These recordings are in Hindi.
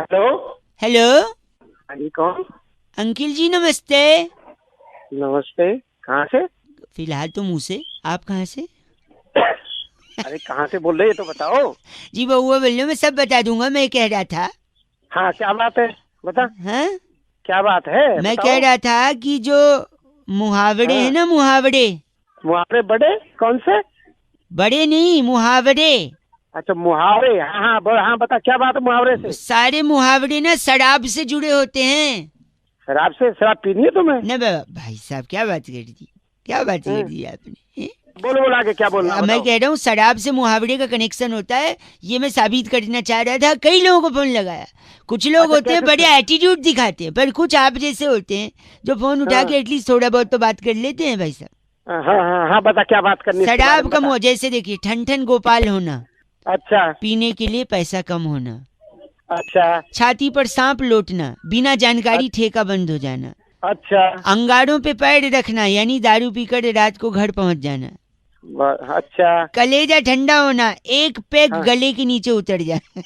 हेलो। हेलो हाँ जी, कौन? अंकिल जी नमस्ते। नमस्ते। कहाँ से? फिलहाल तो मुंह से, आप कहाँ से? अरे कहाँ से बोल रहे ये तो बताओ। जी बउआ बोल रही हूँ, मैं सब बता दूंगा। मैं कह रहा था, हाँ क्या बात है, बता। हाँ क्या बात है मैं बताओ। कह रहा था कि जो मुहावरे हैं हाँ, ना, मुहावरे, मुहावरे बड़े कौन से? बड़े नहीं मुहावरे, अच्छा मुहावरे, हाँ हाँ हाँ बता क्या बात है मुहावरे से। सारे मुहावरे ना शराब से जुड़े होते हैं। शराब से? शराब पीनी है तुम्हें? न भाई साहब, क्या बात कर दी, क्या बात कर दी आपने, हैं? बोलो बोलो आगे क्या बोलना मैं बताओ। कह रहा हूँ शराब से मुहावरे का कनेक्शन होता है। ये मैं साबित करना चाह रहा था, कई लोगों को फोन लगाया। कुछ लोग अच्छा होते हैं बड़े कैसे? एटीट्यूड दिखाते हैं, पर कुछ आप जैसे होते हैं जो फोन उठा हाँ के एटलीस्ट थोड़ा बहुत तो बात कर लेते हैं भाई साहब। हाँ हाँ हाँ बता क्या बात करनी है इसके बारे शराब में कम बता। हो, जैसे देखिए ठन ठन गोपाल होना, अच्छा पीने के लिए पैसा कम होना, अच्छा छाती पर सांप लौटना, बिना जानकारी ठेका बंद हो जाना, अच्छा अंगारों पे पैर रखना यानी दारू पीकर रात को घर पहुंच जाना, अच्छा कलेजा ठंडा होना, एक पेग हाँ गले के नीचे उतर जाना,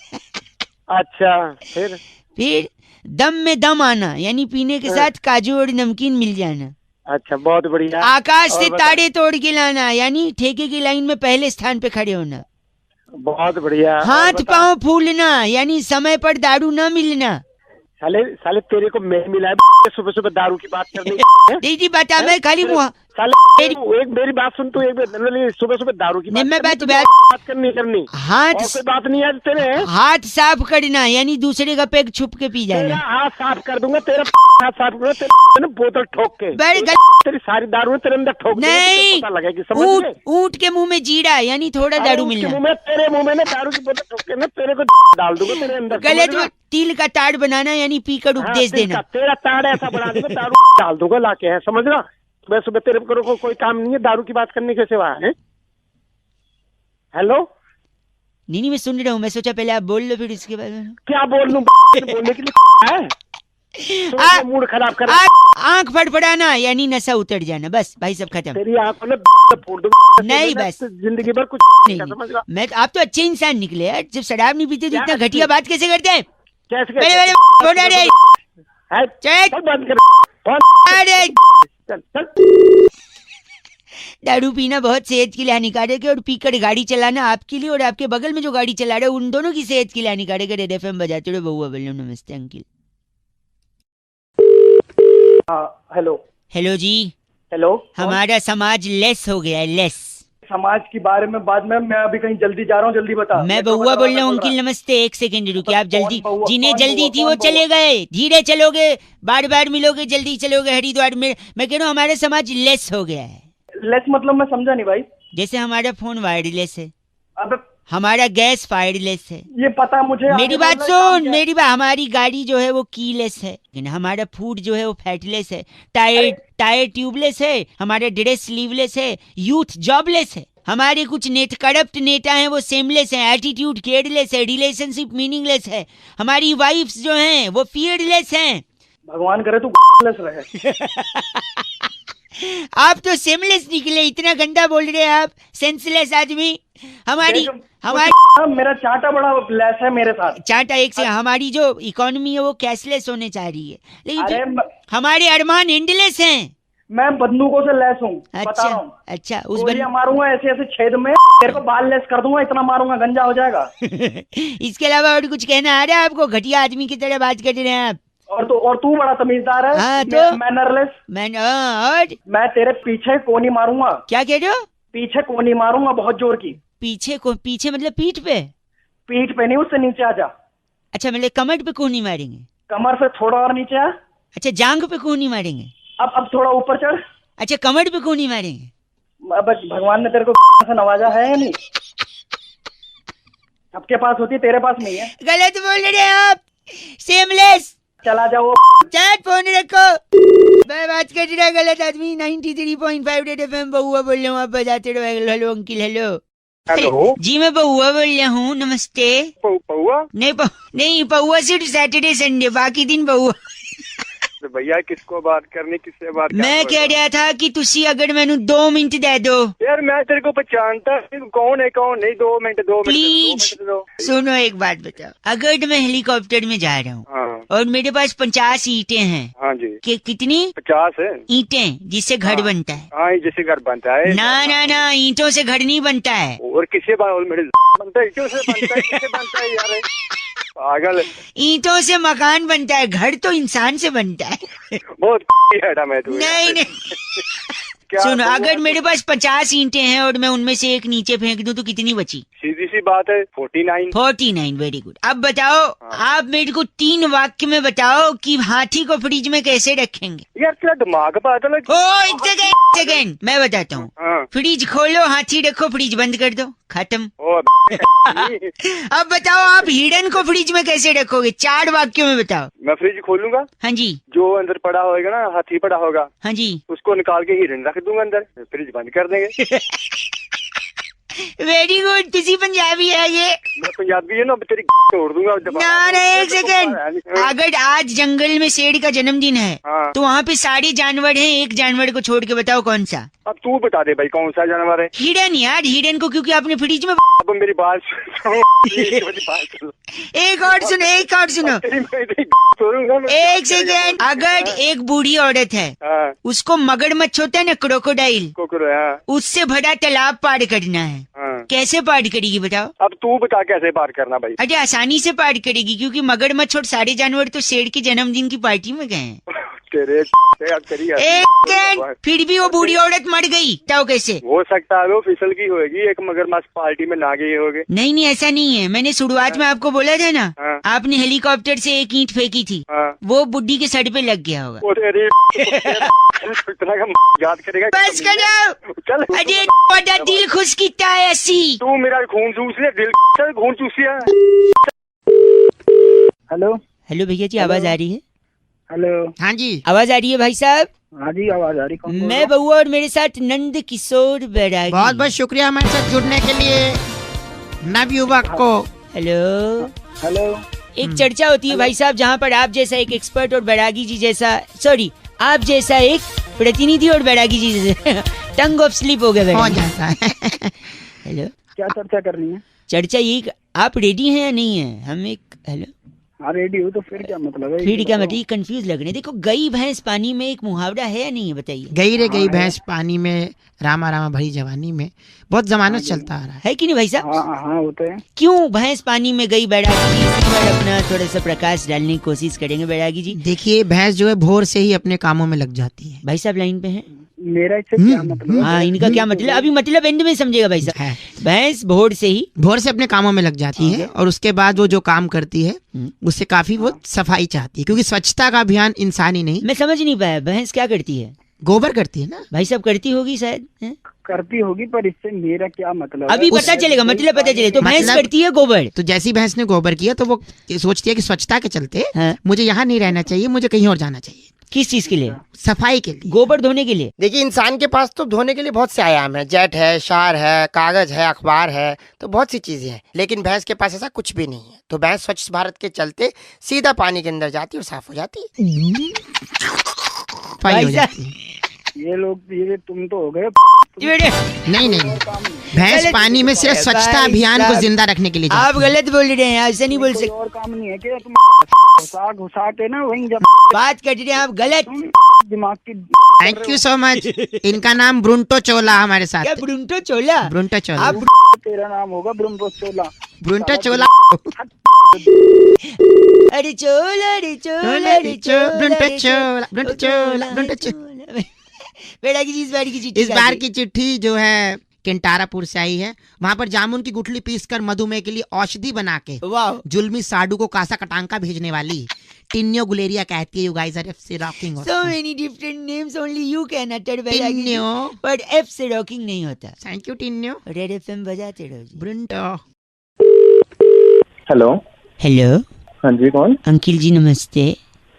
अच्छा फिर फिर दम में दम आना यानी पीने के हाँ, साथ काजू और नमकीन मिल जाना, अच्छा बहुत बढ़िया। आकाश से और बता। तारे तोड़ के लाना यानी ठेके की लाइन में पहले स्थान पे खड़े होना, बहुत बढ़िया। और हाथ बता। पांव फूलना यानी समय पर दारू न मिलना। साले साले तेरे को मैं मिला है सुबह सुबह दारू की बात करने है? दीदी बता, हैं? मैं खाली तेरे साले मेरी एक मेरी बात सुन तू, एक सुबह सुबह दारू की नहीं, बात मैं करनी, बात तुझे और बात करनी करनी हाथ और कोई बात नहीं है तेरे। हाथ साफ करना यानी दूसरे का पेग छुप के पी तेरा जाना। हाथ साफ कर दूंगा, तेरा हाथ साफ करूंगा, तेरे ना बोतल ठोक के बड़ तेरी सारी दारू है तेरे अंदर ठोक दूंगा, तुझे नहीं, पता लगेगी, समझ ऊंट गए? ऊंट के मुंह में जीरा यानी थोड़ा अरे दारू उसके मिलना। मुंह में, तेरे मुंह में ना दारू की बोतल ठोक के ना तेरे को डाल दूंगा तेरे अंदर, समझ गलत रहा? तिल का ताड़ बनाना यानी पीकर हाँ उपदेश तिल का देना। तेरा ताड़ ऐसा बना दूंगा, दारू डाल दूंगा लाके, है समझ रहा? सुबह सुबह तेरे को कोई काम नहीं है दारू की बात करने के सिवा, है? हेलो। नहीं नहीं, मैं सुन रहा हूँ, मैं सोचा पहले आप बोल लो फिर इसके बाद में। क्या बोल लूं बोलने के लिए है? आ- सुबह मूड खराब कर। आंख फड़फड़ाना यानी नशा उतर जाना, बस भाई सब खत्म। तेरी आंखों में फोड़ दूंगा नहीं बस, जिंदगी भर कुछ नहीं नहीं, समझ रहा? नहीं, मैं आप तो अच्छे इंसान निकले यार, जब शराब नहीं पीते तो क्या इतना अच्छी? घटिया बात कैसे करते हैं? कैसे बड़े कैसे बड़े फोन आ रहे है? चल चल बंद कर फोन। आ रहे। चल चल। दारू पीना बहुत सेहत के लिए हानिकारक है, और पीकर गाड़ी चलाना आपके लिए और आपके बगल में जो गाड़ी चला रहे हैं उन दोनों की सेहत के लिए हानिकारक है। रेड एफएम बजाते रहो, बउआ बोल रहा हूं, नमस्ते अंकिल। हाँ हेलो। हेलो जी। हेलो कौन? हमारा समाज लेस हो गया है, लेस। समाज के बारे में बाद में, मैं अभी कहीं जल्दी जा रहा हूँ, जल्दी बता। मैं मेट्रो का बउआ बोल दरवाजा रहा हूँ खोल रहा अंकिल, है। नमस्ते। एक सेकंड तो रुकिए, आप कौन जल्दी, बउआ, जिन्हें कौन जल्दी बउआ, थी वो कौन बउआ? चले गए, धीरे चलोगे बार बार मिलोगे, जल्दी चलोगे हरिद्वार में। मैं कह रहा हूँ हमारा समाज लेस हो गया है। लेस मतलब मैं समझा नहीं भाई। जैसे हमारा फोन वायरलेस है, अबे हमारा गैस फायरलेस है। ये पता है मुझे, मेरी आगे बात बोलना, ये काम सुन, क्या है? मेरी बात, हमारी गाड़ी जो है वो कीलेस है, लेकिन हमारा फूड जो है वो फैटलेस है। टायर अरे टायर ट्यूबलेस है, हमारा ड्रेस स्लीवलेस है, यूथ जॉबलेस है। हमारे कुछ नेट करप्ट नेता हैं वो सेमलेस हैं, एटीट्यूड केयरलेस है, रिलेशनशिप मीनिंगलेस है। हमारी वाइफ्स जो हैं वो फियरलेस हैं। भगवान करे तू लेस रहे। आप तो सेमलेस निकले, इतना गंदा बोल रहे हैं आप, सेंसलेस आदमी। हमारी देख, हमारी मेरा चाटा बड़ा लेस है मेरे साथ। चाटा एक से, हमारी जो इकोनॉमी है वो कैशलेस होने चाह रही है, लेकिन अरे फिर हमारे अरमान एंडलेस हैं। मैं बंदूकों से लेस हूँ, बता अच्छा रहा हूँ। अच्छा, उस गोलियां मारूंगा ऐसे ऐसे छेद में, तेरे को बाल लेस कर दूंगा, इतना मारूंगा गंजा हो जाएगा। इसके अलावा और कुछ कहना आ रहा है आपको? घटिया आदमी की तरह बात कर रहे हैं आप। और तू बड़ा तमीजदार है। हाँ तो मैनरलेस। और मैं तेरे पीछे कोनी मारूंगा। क्या कह रहे हो? पीछे कोनी मारूंगा बहुत जोर की। पीछे को? पीछे मतलब पीठ पे? पीठ पे नहीं, उससे नीचे आ जा। अच्छा, मतलब कमर पे कूनी मारेंगे? कमर से थोड़ा और नीचे आ। अच्छा, जांग पे कूनी मारेंगे? अब थोड़ा ऊपर चढ़। अच्छा, कमर पे कूनी मारेंगे? अब भगवान ने तेरे को से नवाजा है या नहीं? सबके पास होती है, तेरे पास नहीं है। गलत बोल रहे हैं आप, सेमलेस। चला जाओ। चैट फोन रखो, मैं बात कर रहा गलत आदमी। 93.5 रेड एफएम, बउआ बोल रहा हूँ, आप बजाते रहो। Hello uncle, hello. हेलो जी मैं बउआ बोल रहा हूँ, नमस्ते। पौआ? नहीं नहीं, बउआ सिर्फ सैटरडे संडे, बाकी दिन बउआ। तो भैया किसको बात करनी, किससे बात करनी? मैं कह रहा था कि तुसी अगर मैनू 2 मिनट दे दो। यार मैं तेरे को पहचानता कौन है कौन नहीं। 2 मिनट प्लीज सुनो, एक बात बताओ, अगर मैं हेलीकॉप्टर में जा रहा हूँ हाँ और मेरे पास 50 ईंटें हैं, हाँ जी, कितनी 50 है ईंटें जिससे घर बनता है? हाँ, जैसे घर बनता है ना ईंटों से घर नहीं बनता है। और किससे बनता है, क्यों से बनता है, किससे बनता है यार? पागल, ईंटों से मकान बनता है, घर तो इंसान से बनता है। बहुत है मैं तू। नहीं सुनो, अगर मेरे पास 50 ईंटें हैं और मैं उनमें से एक नीचे फेंक दूं तो कितनी बची? सीधी सी बात है 49। Very good. अब बताओ, आप मेरे को 3 वाक्य में बताओ कि हाथी को फ्रिज में कैसे रखेंगे? यार तेरा दिमाग पागल है। एक सेकेंड मैं बताता हूँ। हाँ। फ्रिज खोलो, हाथी रखो, फ्रिज बंद कर दो, खत्म। ओ अब बताओ, आप हिरन को फ्रिज में कैसे रखोगे? 4 वाक्यों में बताओ। मैं फ्रिज खोलूंगा, हाँ जी, जो अंदर पड़ा होगा ना, हाथी पड़ा होगा, हाँ जी, उसको निकाल के हिरन रख दूंगा अंदर, फ्रिज बंद कर देंगे। Very good. किसी पंजाबी है ये? मैं पंजाबी है ना, तेरी तोड़ दूंगा। ना एक सेकेंड, अगर आज जंगल में शेर का जन्मदिन है हाँ। तो वहाँ पे सारे जानवर हैं, एक जानवर को छोड़ के बताओ कौन सा? अब तू बता दे भाई कौन सा जानवर है? हिरन यार, हिरन को क्योंकि आपने फ्रिज में। अब मेरी बात एक और सुनो, एक सेकेंड। अगर एक बूढ़ी औरत है, हाँ। उसको मगरमच्छ होता है ना, क्रोकोडाइल, हाँ। उससे भरा तालाब पार करना है, हाँ। कैसे पार करेगी बताओ? अब तू बता कैसे पार करना भाई? अरे आसानी से पार करेगी, क्योंकि मगरमच्छ और सारे जानवर तो शेर के जन्मदिन की पार्टी में गए हैं। तेरे फिर भी वो बूढ़ी औरत मर गई, बताओ कैसे? हो सकता है वो फिसल की होगी, एक मगरमच्छ पार्टी में ना गई होगे। नहीं ऐसा नहीं है, मैंने शुरुआत में आपको बोला था ना, हाँ। आपने हेलीकॉप्टर से एक ईंट फेंकी थी, हाँ। वो बुड्ढी के सर पे लग गया होगा। इतना याद करेगा? बस करो, चल। अरे बड़ा दिल खुश किता है ऐसी। तू मेरा खून चूस ले, दिल चल खून चूसिया। हेलो भैया जी, आवाज आ रही है? हेलो। हाँ जी, आवाज आ रही है भाई साहब? हाँ जी, आवाज आ रही। कौन बोल मैं बउआ और मेरे साथ नंद किशोर बैरागी। बहुत बहुत शुक्रिया हमारे साथ जुड़ने के लिए नवयुवक को। हेलो। हेलो। एक चर्चा होती है भाई साहब, जहाँ पर आप जैसा एक एक्सपर्ट और बैरागी जी जैसा, सॉरी, आप जैसा एक प्रतिनिधि और बैरागी जी जैसा टंग ऑफ स्लिप हो गया हो जाता है। हेलो, क्या चर्चा करनी है? चर्चा ये, आप रेडी हैं या नहीं है? हम एक, हेलो, हाँ रेडी हो तो फिर क्या मतलब है? फिर क्या मतलब? कंफ्यूज लग रहे हैं। देखो, गई भैंस पानी में एक मुहावरा है या नहीं है, बताइए? गई रे गई भैंस पानी में, रामा रामा भरी जवानी में, बहुत जमानत चलता आ रहा है कि नहीं भाई साहब? हाँ होते हैं। क्यों भैंस पानी में गई बैरागी जी? इसी पर अपना थोड़ा सा प्रकाश डालने की कोशिश करेंगे बैरागी जी। देखिए, भैंस जो है भोर से ही अपने कामों में लग जाती है। भाई साहब लाइन पे हैं? मेरा इससे क्या मतलब? हाँ, इनका क्या मतलब? अभी मतलब एंड में समझेगा भाई साहब। भैंस भोर से अपने कामों में लग जाती है और उसके बाद वो जो काम करती है उससे काफी वो सफाई चाहती है, क्योंकि स्वच्छता का अभियान इंसान ही नहीं। मैं समझ नहीं पाया, भैंस क्या करती है? गोबर करती है ना भाई साहब? करती होगी शायद, करती होगी, पर इससे मेरा क्या मतलब? अभी पता चलेगा, मतलब पता चले। तो भैंस करती है गोबर, तो जैसी भैंस ने गोबर किया तो वो सोचती है कि स्वच्छता के चलते मुझे यहाँ नहीं रहना चाहिए, मुझे कहीं और जाना चाहिए। किस चीज के लिए? सफाई के लिए, गोबर धोने के लिए। देखिए, इंसान के पास तो धोने के लिए बहुत से आयाम है, जेट है, शार है, कागज है, अखबार है, तो बहुत सी चीजें हैं, लेकिन भैंस के पास ऐसा कुछ भी नहीं है। तो भैंस स्वच्छ भारत के चलते सीधा पानी के अंदर जाती है और साफ हो जाती है। सफाई हो जाती है। ये तुम तो हो गए। नहीं भैंस पानी में सिर्फ स्वच्छता अभियान को जिंदा रखने के लिए जाती है। आप गलत बोल रहे हैं, ऐसे नहीं बोल सकते। और काम नहीं है क्या? तुम घुसा के ना वहीं जब बात कर रहे हैं आप गलत। दिमाग की। Thank you so much. इनका नाम ब्रुंटो चोला हमारे साथ। क्या ब्रुंटो चोला? ब्रुंटो चोला। तेरा नाम होगा ब्रुंटो चोला। ब्रुंटो चोला। अरे चोला, अरे चोला, अरे चोला, ब्रुंटो चोला, ब्रुंटो चोला, ब्रुंटो चोला। बैरागी जी, इस बार की चिट्ठी जो है केंटारापुर से आई है। वहाँ पर जामुन की गुठली पीसकर मधुमेह के लिए औषधि बना के जुल्मी साडू को कासा कटांका भेजने वाली टिन्यो गुलेरिया कहती है, यू गाइस आर एफ से rocking. So many different names, only you can utter Bairagi ji, but F से रॉकिंग नहीं होता। Thank you Tinyo. Red FM बजाते रहो जी। ब्रुंटो। हेलो। हेलो। हाँ जी, कौन? अंकिल जी नमस्ते।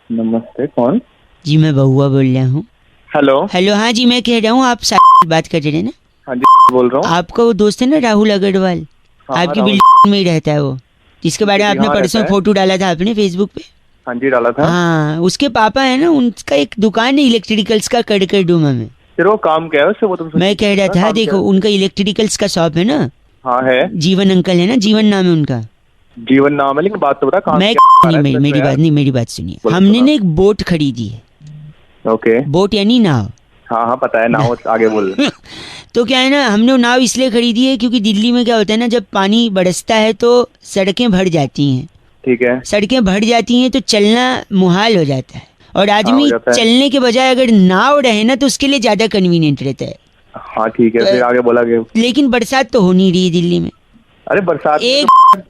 नमस्ते, कौन? जी मैं बहुआ बोल रहा हूँ। हेलो। हाँ जी, मैं कह रहा हूँ, आप बात कर रहे हैं ना? हाँ जी, बोल रहा हूँ। आपका वो दोस्त है ना राहुल अग्रवाल? आपकी बिल्डिंग में ही रहता है वो, जिसके बारे में आपने परसों फोटो डाला था आपने फेसबुक पे। हाँ जी डाला था। हाँ, उसके पापा है ना, उनका एक दुकान है इलेक्ट्रिकल्स का कड़कर डूमा में। फिर वो काम क्या है उससे, वो तुमसे मैं कह रहा था, देखो उनका इलेक्ट्रिकल्स का शॉप है ना। हाँ है। जीवन अंकल है ना, जीवन नाम है उनका। जीवन नाम है, लेकिन बात तो बता कहाँ मैं नहीं, मेरी बात सुनिए। हमने ना एक बोट खरीदी है। ओके। बोट यानी नाव। हाँ हाँ पता है, नाव आगे बोल। तो क्या है ना, हमने वो नाव इसलिए खरीदी है क्योंकि दिल्ली में क्या होता है ना, जब पानी बरसता है तो सड़कें भर जाती हैं। ठीक है। सड़कें भर जाती हैं तो चलना मुहाल हो जाता है, और आदमी चलने के बजाय अगर नाव रहे ना तो उसके लिए ज्यादा कन्वीनियंट रहता है। हाँ ठीक है, फिर आगे बोला गया। लेकिन बरसात तो हो नहीं रही है दिल्ली में। अरे बरसात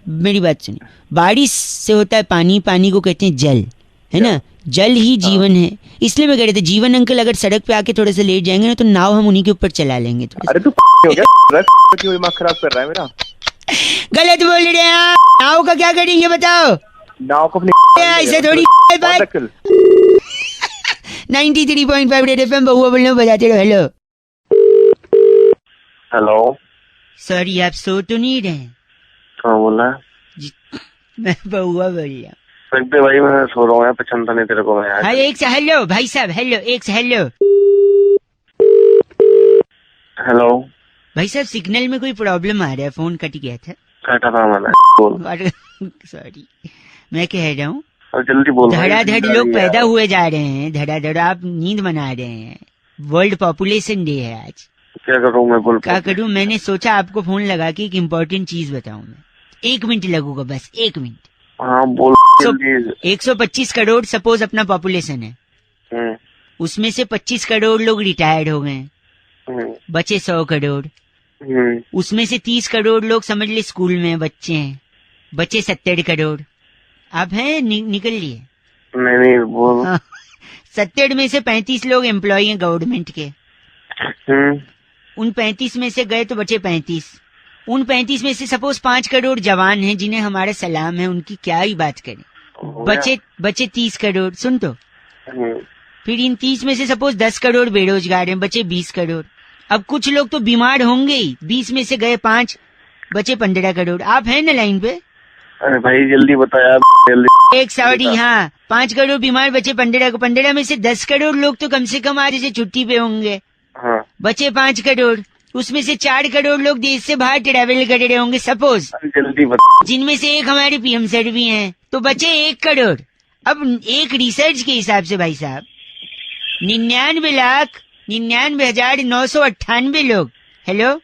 मेरी बात सुनिए, बारिश से होता है पानी, पानी को कहते हैं जल, है ना। जल ही जीवन है। इसलिए मैं कह रहे थे, जीवन अंकल अगर सड़क पे आके थोड़े से लेट जाएंगे ना तो नाव हम उन्हीं के ऊपर चला लेंगे। अरे तू हो गया, क्यों दिमाग खराब कर रहा है मेरा? गलत बोल रहे हैं। नाव का क्या करेंगे बताओ? नाव को ऐसे थोड़ी बात। 93.5 रेड एफएम, बहुआ बोलने बजाते रहो। हेलो हेलो सॉरी, आप सो तो नहीं रहे? हाँ बोला। मैं बहुआ बोल रहा हूँ। सकते भाई, मैं सो रहा हूँ, पसंद नहीं तेरे को। मैं हाँ एक से हेलो भाई साहब, हेलो एक से हेलो। हेलो भाई साहब, सिग्नल में कोई प्रॉब्लम आ रहा है, फोन कट गया था। कटा था मैंने, बोल। सॉरी, मैं कह रहा हूँ जल्दी बोल। धड़ाधड़ लोग पैदा हुए जा रहे हैं, धड़ाधड़ आप नींद मना रहे हैं। वर्ल्ड पॉपुलेशन डे है आज। क्या करूँ मैं, बोल। क्या करूँ? मैंने सोचा आपको फोन लगा के एक इम्पोर्टेंट चीज बताऊं मैं। 1 मिनट लगूंगा, बस 1 मिनट। हाँ बोल। 125 करोड़ सपोज अपना पॉपुलेशन है। उसमें से 25 करोड़ लोग रिटायर्ड हो गए, बचे 100 करोड़। उसमें से 30 करोड़ लोग समझ ले स्कूल में बच्चे हैं, बचे 70 करोड़। आप हैं निकल लिए? नहीं बोल। 70 में से 35 लोग एम्प्लॉय हैं गवर्नमेंट के। उन 35 में से गए तो बचे 35। उन 35 में से सपोज 5 करोड़ जवान हैं जिन्हें हमारा सलाम है, उनकी क्या ही बात करें। बचे 30 करोड़। सुन तो, फिर इन 30 में से सपोज 10 करोड़ बेरोजगार हैं, बचे 20 करोड़। अब कुछ लोग तो बीमार होंगे ही, 20 में से गए 5, बचे 15 करोड़। आप हैं ना लाइन पे? अरे भाई जल्दी बताया, जल्दी। एक सॉरी, हाँ 5 करोड़ बीमार, बचे 15 को। 15 में से 10 करोड़ लोग तो कम से कम आज से छुट्टी पे होंगे, हाँ। बचे 5 करोड़। उसमें से 4 करोड़ लोग देश से बाहर ट्रैवल कर रहे होंगे सपोज, जल्दी बता। जिनमें से एक हमारे पीएम सर भी हैं, तो बचे 1 करोड़। अब एक रिसर्च के हिसाब से भाई साहब 99,99,998 लोग, हेलो,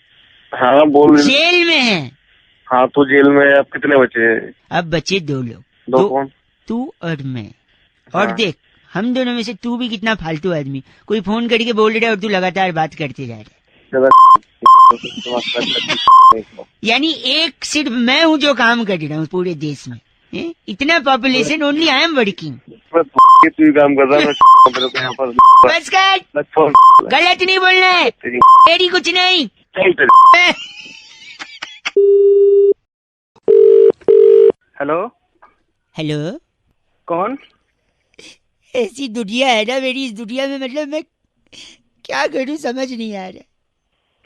हाँ बोल, जेल में हैं। हाँ तो जेल में अब कितने बचे? अब बचे 2 लोग। दो कौन? तू और मैं। हाँ। और देख, हम दोनों में से तू भी कितना फालतू आदमी, कोई फोन करके बोल रहा है और तू लगातार बात करते जा रहा है। यानी एक सिर्फ मैं हूँ जो काम कर रहा हूँ पूरे देश में। इतना population, only I am working. तू काम कर रहा है। बस कर, गलत नहीं बोलना है, तेरी कुछ नहीं। हेलो हेलो, कौन? ऐसी दुनिया है ना मेरी, इस दुनिया में मतलब मैं क्या करूं समझ नहीं आ रहा।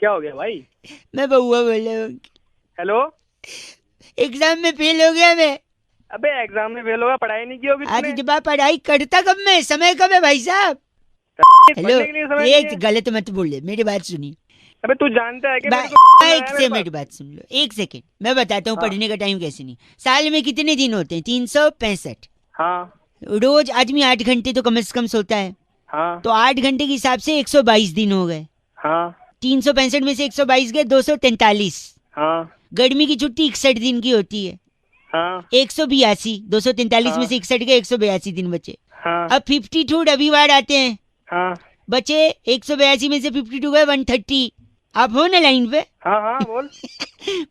क्या हो गया भाई? मैं बहुआ बोल रहा हूँ। हेलो, एग्जाम में फेल हो गया मैं। अबे एग्जाम में फेल होगा, पढ़ाई नहीं की होगी आज जब पढ़ाई करता कब मैं, समय कब है भाई साहब? हेलो, एक गलत मत बोले, मेरी बात सुनिए। अबे तू जानता है कि एक से मेरी बात सुन लो, 1 सेकेंड मैं बताता हूँ। पढ़ने का टाइम कैसे नहीं। साल में कितने दिन होते हैं? 365। हाँ। रोज आदमी 8 घंटे तो कम से कम सोता है। हाँ। तो 8 घंटे के हिसाब से 122 दिन हो गए। हाँ। 365 में से 122 गए 243। हाँ। गर्मी की छुट्टी 61 दिन की होती है। हाँ। 182, 243 में से 61 गए, 182 दिन बचे। हाँ। अब 52 रविवार आते हैं। हाँ। बचे 182 में से 52 गए 130। आप हो ना लाइन पे? हाँ हाँ बोल।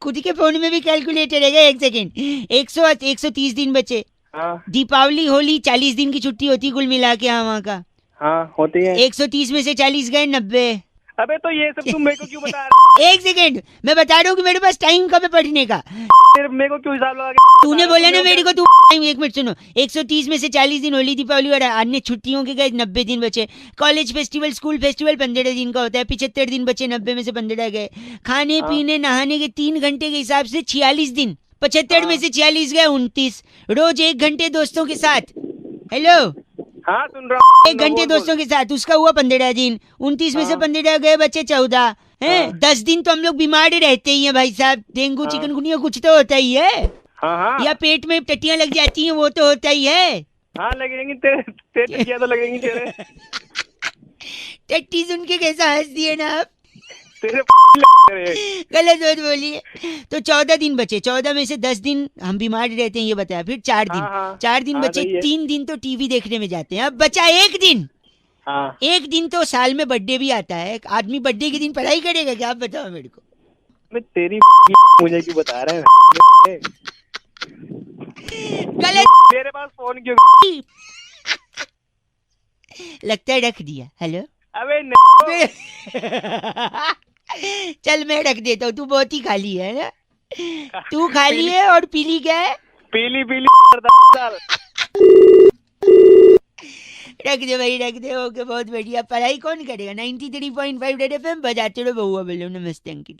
खुद के फोन में भी कैलकुलेटर है। 1 सेकेंड, 130 दिन बचे। हाँ। दीपावली, होली 40 दिन की छुट्टी होती कुल मिला के वहाँ का। हाँ होती है। 130 में से 40 गए 90। अबे तो ये सब तुम मेरे को क्यों बता रहा? 1 सेकेंड, मैं बता रहा हूँ कि मेरे पास टाइम कब है पढ़ने का। फिर मेरे को क्यों हिसाब लगा के? तूने बोला ना मेरे को, तू 1 मिनट सुनो। 130 में से 40 दिन होली, दीपावली और अन्य छुट्टियों के गए, 90 दिन बचे। कॉलेज फेस्टिवल, स्कूल फेस्टिवल 15 दिन का होता है, 75 दिन बचे, 90 में से 15 गए। खाने पीने नहाने के 3 घंटे के हिसाब से 46 दिन, 75 में से 46 गए 29। रोज 1 घंटे दोस्तों के साथ, हेलो, हाँ सुन रहा हूँ। 1 घंटे दोस्तों के साथ, उसका हुआ 15 दिन, 29 में से 15 गए, बच्चे 14 हैं। 10 दिन तो हम लोग बीमार रहते ही हैं भाई साहब, डेंगू चिकनगुनिया कुछ तो होता ही है, हाँ हाँ या पेट में टट्टियां लग जाती हैं, वो तो होता ही है। हाँ लगेंगी तेरे क्या तो लगेंगी तेरे टट्टी सुन के कैसा हंस दिए ना आप, तेरे गलत बात बोलिए। तो 14 दिन बचे, 14 में से 10 दिन हम बीमार रहते हैं, ये बताया। फिर 4 दिन, हाँ, 4 दिन हाँ, बचे, सही है। 3 दिन तो टीवी देखने में जाते हैं। अब बचा 1 दिन, हाँ 1 दिन तो साल में बर्थडे भी आता है। आदमी बर्थडे के दिन पढ़ाई करेगा क्या, आप बताओ मेरे को। मैं तेरी मुझे क्यों बता रहे हैं गलत, मेरे पास फोन क्यों? लगता है रख दिया। हेलो, अबे नहीं चल मैं रख देता हूँ, तू बहुत ही खाली है ना, तू खाली है। और पीली क्या है? पीली रख दे भाई, रख दे। ओके, बहुत बढ़िया। पढ़ाई कौन करेगा? 93.5 रेड एफएम बजाते रहो, बहुआ बोलो। नमस्ते अंकिल।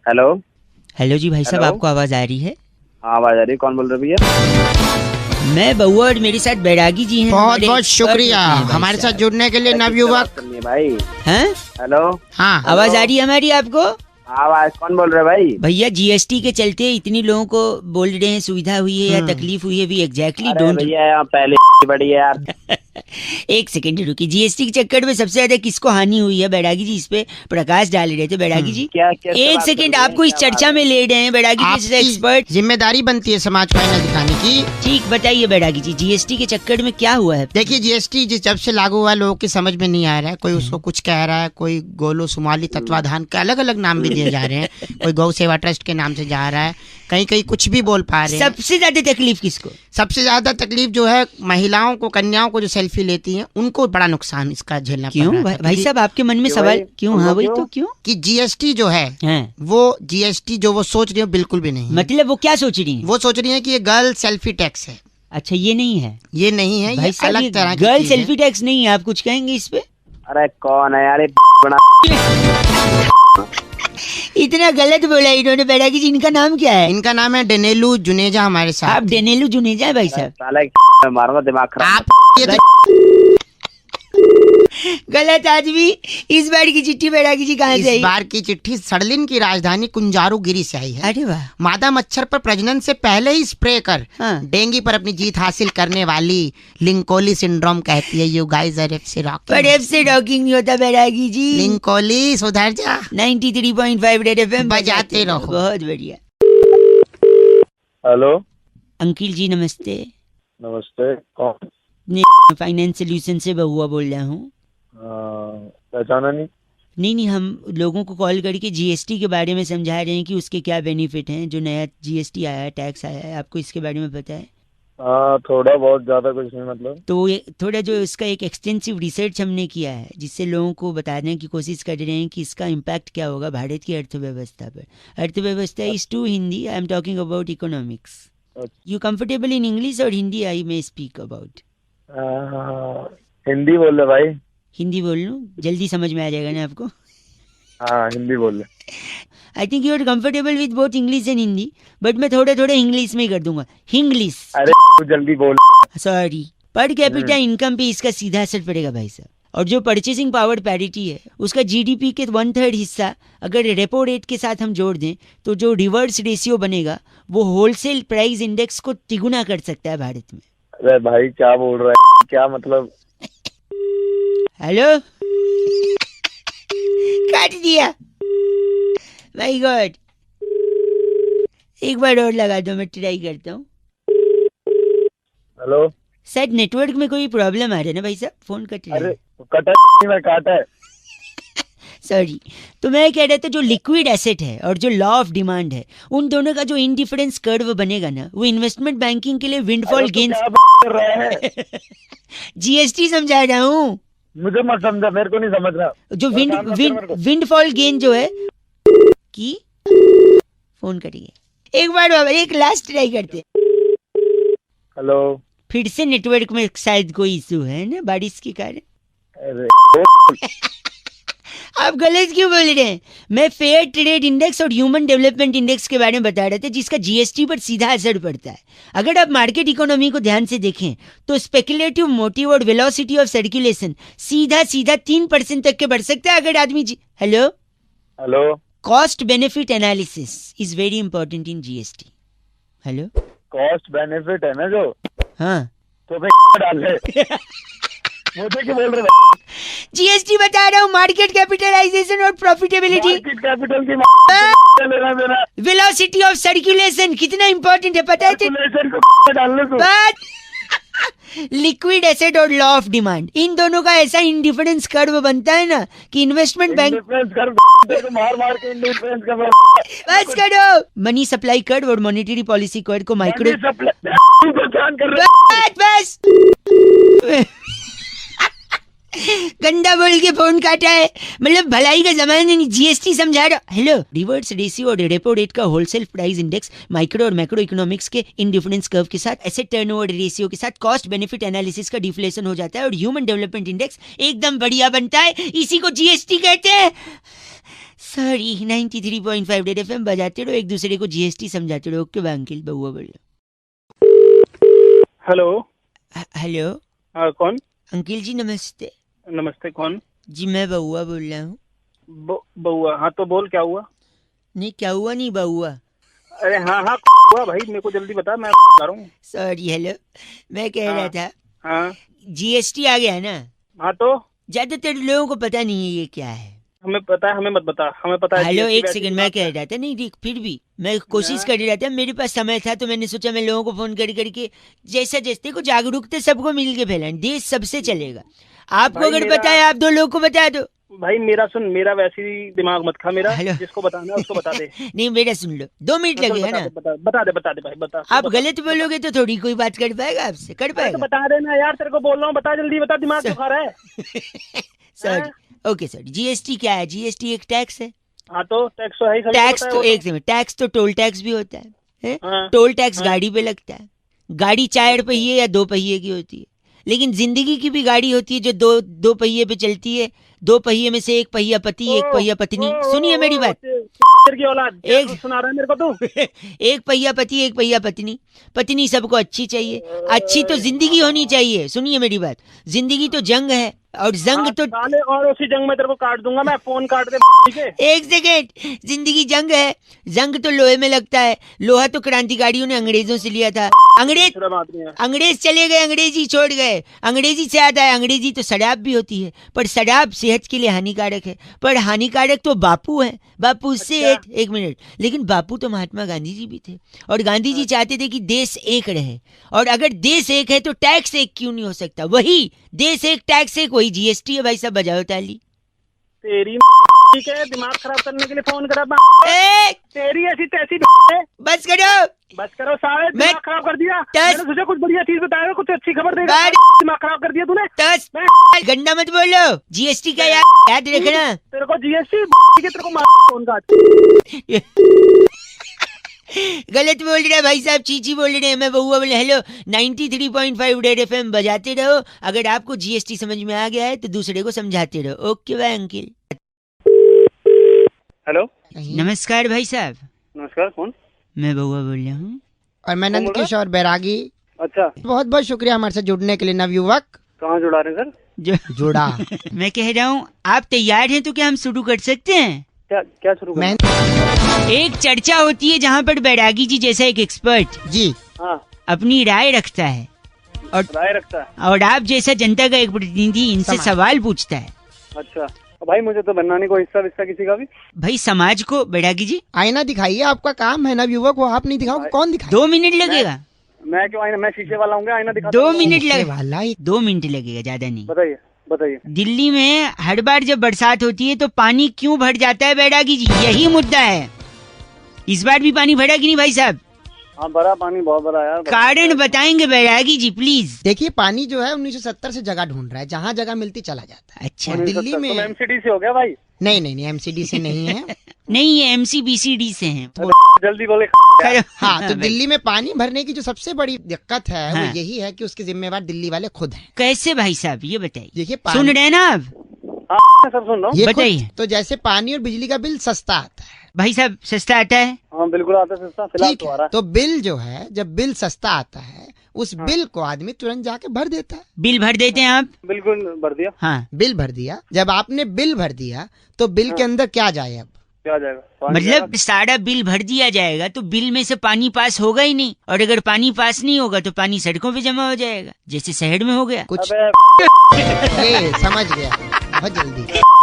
हेलो हेलो जी भाई साहब, हेलो। आपको आवाज आ रही है? हाँ आवाज आ रही है। कौन बोल रहे भैया? मैं बहुआ और मेरे साथ बैरागी जी हैं। बहुत हमारे बहुत expert शुक्रिया होते हैं भाई हमारे साथ साहब। जुड़ने के लिए नवयुवक। भाई हैं? हेलो हाँ, आवाज आ रही है हमारी आपको? आवाज कौन बोल रहे भाई? भैया जीएसटी के चलते इतनी लोगों को बोल रहे हैं सुविधा हुई है या तकलीफ हुई है, भी एग्जैक्टली अरे डोंट। भैया यहाँ पहले बड़ी है यार। एक सेकंड रुकी। जीएसटी के चक्कर में सबसे ज्यादा किसको हानि हुई है बैरागी जी? इस पे प्रकाश डाल रहे थे बैरागी जी। क्या कैसे एक बात सेकंड, कर रहे हैं? आपको इस क्या चर्चा बात में ले रहे हैं बैरागी जी जैसे एक्सपर्ट। आपकी जिम्मेदारी बनती है समाज को आईना दिखाने की। ठीक, बताइए बैरागी जी, जीएसटी के चक्कर में क्या हुआ है? देखिए, जीएसटी जब से लागू हुआ लोगों की समझ में नहीं आ रहा है। कोई उसको कुछ कह रहा है, कोई गोलो सुमाली तत्वाधान के अलग अलग नाम भी दिए जा रहे हैं, कोई गौ सेवा ट्रस्ट के नाम से जा रहा है, कहीं कहीं कुछ भी बोल पा रहे हैं। सबसे ज्यादा तकलीफ किसको? सबसे ज्यादा तकलीफ जो है महिलाओं को, कन्याओं को जो सेल्फी लेती हैं, उनको बड़ा नुकसान इसका झेलना पड़ क्यों रहा है। भाई साहब, आपके मन में सवाल क्यों? हाँ वही तो, क्यों? कि जीएसटी जो है हाँ, वो जीएसटी जो वो सोच रही है बिल्कुल भी नहीं है। मतलब वो क्या सोच रही है? वो सोच रही है कि ये गर्ल सेल्फी टैक्स है। अच्छा, ये नहीं है ये नहीं है, भाई ये साहब, अलग तरह की गर्ल चीज है। सेल्फी टैक्स नहीं है। आप कुछ कहेंगे इस पे? अरे कौन है यार ये बना? इतना गलत बोला इन्होंने बैरागी जी। इनका नाम क्या है? इनका नाम है डेनेलू जुनेजा हमारे साथ। आप डेनेलू जुनेजा है भाई साहब? साला मारूंगा दिमाग खराब। आप ये तो गलत आदमी। इस बार की चिट्ठी बैरागी जी कहाँ से इस आई? बार की चिट्ठी सड़लिन की राजधानी कुंजारुगिरी से आई है। अरे वाह, मादा मच्छर पर प्रजनन से पहले ही स्प्रे कर हाँ। डेंगू पर अपनी जीत हासिल करने वाली लिंकोली सिंड्रोम कहती है यू गाइस आर एफ से पर रॉकिंग। एफ से डॉकिंग नहीं होता बैरागी जी। लिंकोली सुधर जा। 93.5 रेड एफएम बजाते रहो। बहुत बढ़िया। हेलो अंकिल जी नमस्ते। नमस्ते, कौन? फाइनेंस सोल्यूशन से बहुआ बोल रहा हूँ। पहचाना नहीं। नहीं, हम लोगों को कॉल करके जीएसटी के बारे में समझा रहे हैं कि उसके क्या बेनिफिट हैं। जो नया जीएसटी आया है, टैक्स आया है, आपको इसके बारे में पता है? हाँ थोड़ा बहुत, ज्यादा कुछ नहीं मतलब। तो ये थोड़ा जो इसका एक एक्सटेंसिव रिसर्च हमने किया है, जिससे लोगों को बताने की कोशिश कर रहे हैं कि इसका इम्पैक्ट क्या होगा भारत की अर्थव्यवस्था पर। अर्थव्यवस्था is to Hindi, I am talking about economics. You comfortable in English और Hindi I may speak about? Hindi बोल रहे भाई। हिंदी बोल लूँ? जल्दी समझ में आ जाएगा ना आपको? हाँ हिंदी बोल रहे। I think you are comfortable with both English and Hindi, but मैं थोड़ा थोड़ा इंग्लिश में ही कर दूंगा। हिंग्लिश, अरे तू जल्दी बोल। सॉरी। पर कैपिटा इनकम पे इसका सीधा असर पड़ेगा भाई साहब। और जो परचेसिंग पावर पैरिटी है, उसका जीडीपी के 1/3 हिस्सा अगर रेपो रेट के साथ हम जोड़ दें, तो जो रिवर्स रेशियो बनेगा वो होलसेल प्राइस इंडेक्स को तिगुना कर सकता है भारत में। अरे भाई क्या बोल रहा है, क्या मतलब? हेलो, काट दिया। माय गॉड, एक बार और लगा दो, मैं ट्राई करता हूँ। हेलो, शायद नेटवर्क में कोई प्रॉब्लम आ रहा है ना भाई साहब, फोन कट रहा अरे है। कटा नहीं, मैं काटा है। सॉरी। तो मैं कह रहा था, जो लिक्विड एसेट है और जो लॉ ऑफ डिमांड है, उन दोनों का जो इंडिफरेंस कर्व बनेगा ना, वो इन्वेस्टमेंट बैंकिंग के लिए विंडफॉल गेन। क्या कर रहा है? जीएसटी समझा रहा हूँ। मुझे मत समझा, मेरे को नहीं समझ रहा। जो परेशान मत कर मेरे को। विंडफॉल गेन जो है की फोन करिए एक बार बाबा, एक लास्ट ट्राई करते। हेलो, फिर से नेटवर्क में शायद कोई इशू है ना, बारिश के कारण। अरे आप गलत क्यों बोल रहे हैं? मैं फेयर ट्रेड इंडेक्स और ह्यूमन डेवलपमेंट इंडेक्स के बारे में बता रहे थे, जिसका जीएसटी पर सीधा असर पड़ता है। अगर आप मार्केट इकोनॉमी को ध्यान से देखें तो स्पेकुलेटिव मोटिव और वेलोसिटी ऑफ सर्कुलेशन सीधा 3% तक के बढ़ सकता है अगर आदमी hello hello cost benefit analysis is very important in GST. Hello cost benefit है ना जो, हाँ तो भाई डाल ले मुझे क्यों बोल रहे? जीएसटी बता रहा हूँ, मार्केट कैपिटलाइजेशन और प्रॉफिटेबिलिटी, मार्केट कैपिटल की लेना देना, वेलोसिटी ऑफ सर्कुलेशन कितना इंपॉर्टेंट है पता है? सर्कुलेशन को डाल ले तू। लिक्विड एसेट और लॉ ऑफ डिमांड, इन दोनों का ऐसा इंडिफरेंस कर्व बनता है ना कि इन्वेस्टमेंट बैंक मार मार के इंडिफरेंस कर बस करो। मनी सप्लाई कर्व और मॉनेटरी पॉलिसी कर्व को माइक्रो बस गंदा बोल के फोन काटा है, मतलब भलाई का जमाना नहीं, जीएसटी समझा रहा। हेलो रिवर्स रेशियो और रेपो रेट का होलसेल प्राइस इंडेक्स माइक्रो और मैक्रो इकोनॉमिक्स के इंडिफरेंस कर्व के साथ एसेट टर्नओवर रेशियो के साथ कॉस्ट बेनिफिट एनालिसिस का डिफ्लेशन हो जाता है और ह्यूमन डेवलपमेंट इंडेक्स एकदम बढ़िया बनता है, इसी को जीएसटी कहते हैं। सॉरी 93.5 रेड एफएम बजाते रहो, एक दूसरे को जीएसटी समझाते रहो। ओके अंकिल बउआ बोलो। हेलो हेलो हाँ कौन? अंकिल जी नमस्ते। नमस्ते कौन? जी मैं बउआ बोल रहा हूँ। बउआ? हाँ तो बोल क्या हुआ? नहीं क्या हुआ नहीं बउआ। अरे हाँ हुआ भाई, मेरे को जल्दी बता, मैं बता रहा हूँ। सॉरी हेलो मैं कह रहा था हाँ जीएसटी आ गया ना। हाँ तो ज्यादातर लोगों को पता नहीं है ये क्या है। हमें पता है, हमें मत बता, हमें पता है। हेलो एक वैसी सेकंड मैं कह रहा था, नहीं ठीक फिर भी मैं कोशिश कर रहा था, मेरे पास समय था तो मैंने सोचा मैं लोगों को फोन कर करके जैसा जैसे को जागरूकता सबको मिल के फैलाएं, देश सबसे चलेगा। आपको अगर पता है आप 2 लोगों को बता दो। भाई मेरा सुन, मेरा वैसे ही दिमाग मत खा मेरा। हेलो। जिसको बताना है उसको बता दे। नहीं मेरा सुन लो, 2 मिनट लगेगा ना। बता दे भाई बता। आप गलत बोलोगे तो थोड़ी कोई बात कर पाएगा आपसे, कर तो पाएगा? बता देना यार, तेरे को बोल रहा हूँ, बता जल्दी बता, दिमाग तो खा रहा है। Sorry okay sorry. जीएसटी क्या है? जीएसटी एक टैक्स है। हाँ तो टैक्स तो है ही। टैक्स तो एक सेकंड, टैक्स तो टोल टैक्स भी होता है? हाँ। टोल टैक्स गाड़ी पे लगता है। गाड़ी 4 पहिए या 2 पहिए की होती है, लेकिन जिंदगी की भी गाड़ी होती है जो दो पहिए पे चलती है। 2 पहिए में से 1 पहिया पति 1 पहिया पत्नी। सुनिए मेरी बात, की औलाद एक सुना रहा है मेरे को तू। 1 पहिया पति 1 पहिया पत्नी। पत्नी सबको अच्छी चाहिए, अच्छी तो जिंदगी होनी चाहिए। सुनिए मेरी बात, जिंदगी तो जंग है और जंग तो साले, और उसी जंग में तेरे को काट दूंगा मैं, फोन काट दे। एक सेकेंड, जिंदगी जंग है, जंग तो लोहे में लगता है, लोहा तो क्रांतिकारियों ने अंग्रेजों से लिया था। अंग्रेज चले गए, अंग्रेजी छोड़ गए, अंग्रेजी से आता है। अंग्रेजी तो शराब भी होती है, पर शराब सेहत के लिए हानिकारक है, पर हानिकारक तो बापू है। बापू से एक मिनट, लेकिन बापू तो महात्मा गांधी जी भी थे, और गांधी जी चाहते थे कि देश एक रहे, और अगर देश एक है तो टैक्स एक क्यों नहीं हो सकता? वही देश एक टैक्स एक, वही जीएसटी है भाई साहब। बजाओ ताली। तेरी ठीक है, दिमाग खराब करने के लिए फोन करा। तेरी ऐसी तैसी बस करो सारे, दिमाग खराब कर दिया। मैंने सोचा कुछ बढ़िया चीज बताएगा, कुछ अच्छी खबर देगा, दिमाग खराब कर दिया तूने। गंदा मत बोलो, जीएसटी का याद रखना। तेरे को जीएसटी तेरे को फोन का गलत बोल रहे हैं भाई साहब, चीची बोल रहे हैं। मैं बउआ बोले। हेलो 93.5 रेड एफएम बजाते रहो। अगर आपको जीएसटी समझ में आ गया है तो दूसरे को समझाते रहो। Okay bye uncle. हेलो नमस्कार भाई साहब। नमस्कार कौन? मैं बउआ बोल रहा हूँ। और मैं नंद किशोर बैरागी। अच्छा बहुत बहुत शुक्रिया हमारे साथ जुड़ने के लिए नवयुवक। कहाँ जुड़ा रहे सर? जुड़ा। मैं कह रहा हूँ आप तैयार हैं तो क्या हम शुरू कर सकते हैं? क्या शुरू मैं एक चर्चा होती है जहाँ पर बैरागी जी जैसा एक एक्सपर्ट जी अपनी राय रखता है, और आप जैसा जनता का एक प्रतिनिधि इनसे सवाल पूछता है। अच्छा भाई मुझे तो बनना नहीं कोई हिस्सा विस्सा किसी का भी। भाई समाज को बैरागी जी आईना दिखाइए, आपका काम है नवयुवक, वो आप नहीं दिखाओ कौन दिखाए? 2 मिनट लगेगा। मैं क्यों आईना? मैं शीशे वाला हूँ, आईना दिखा। 2 मिनट लगेगा, 2 मिनट लगेगा, ज्यादा नहीं। बताइए। दिल्ली में हर बार जब बरसात होती है तो पानी क्यों भर जाता है बैरागी जी? यही मुद्दा है। इस बार भी पानी भरा कि नहीं भाई साहब? हाँ भरा, पानी बहुत भरा यार। कारण बताएंगे बैरागी जी प्लीज। देखिए पानी जो है 1970 से जगह ढूंढ रहा है, जहाँ जगह मिलती चला जाता है। अच्छा दिल्ली में एमसीडी से हो गया भाई? नहीं एमसीडी से नहीं है। नहीं ये एमसीबीसीडी से है। जल्दी बोले। हाँ तो दिल्ली में पानी भरने की जो सबसे बड़ी दिक्कत है वो यही है कि उसके जिम्मेवार दिल्ली वाले खुद हैं। कैसे भाई साहब ये बताइए? देखिए सुन रहे हैं ना आप? हाँ सब सुन रहा हूँ। ये खुद- बताइए। तो जैसे पानी और बिजली का बिल सस्ता आता है, भाई साहब सस्ता आता है? हाँ बिल्कुल आता है सस्ता, फिलहाल ठीक तो आ है, रहा है। तो बिल जो है, जब बिल सस्ता आता है उस बिल को आदमी तुरंत जाके भर देता है। बिल भर देते हैं आप? बिल्कुल भर दिया। हाँ, बिल भर दिया, जब आपने बिल भर दिया तो बिल के अंदर क्या जाए अब? क्या आ जाएगा? पानी मतलब सारा बिल भर दिया जाएगा तो बिल में से पानी पास होगा ही नहीं, और अगर पानी पास नहीं होगा तो पानी सड़कों पे जमा हो जाएगा, जैसे शहर में हो गया। कुछ अबे ये समझ गया बहुत जल्दी।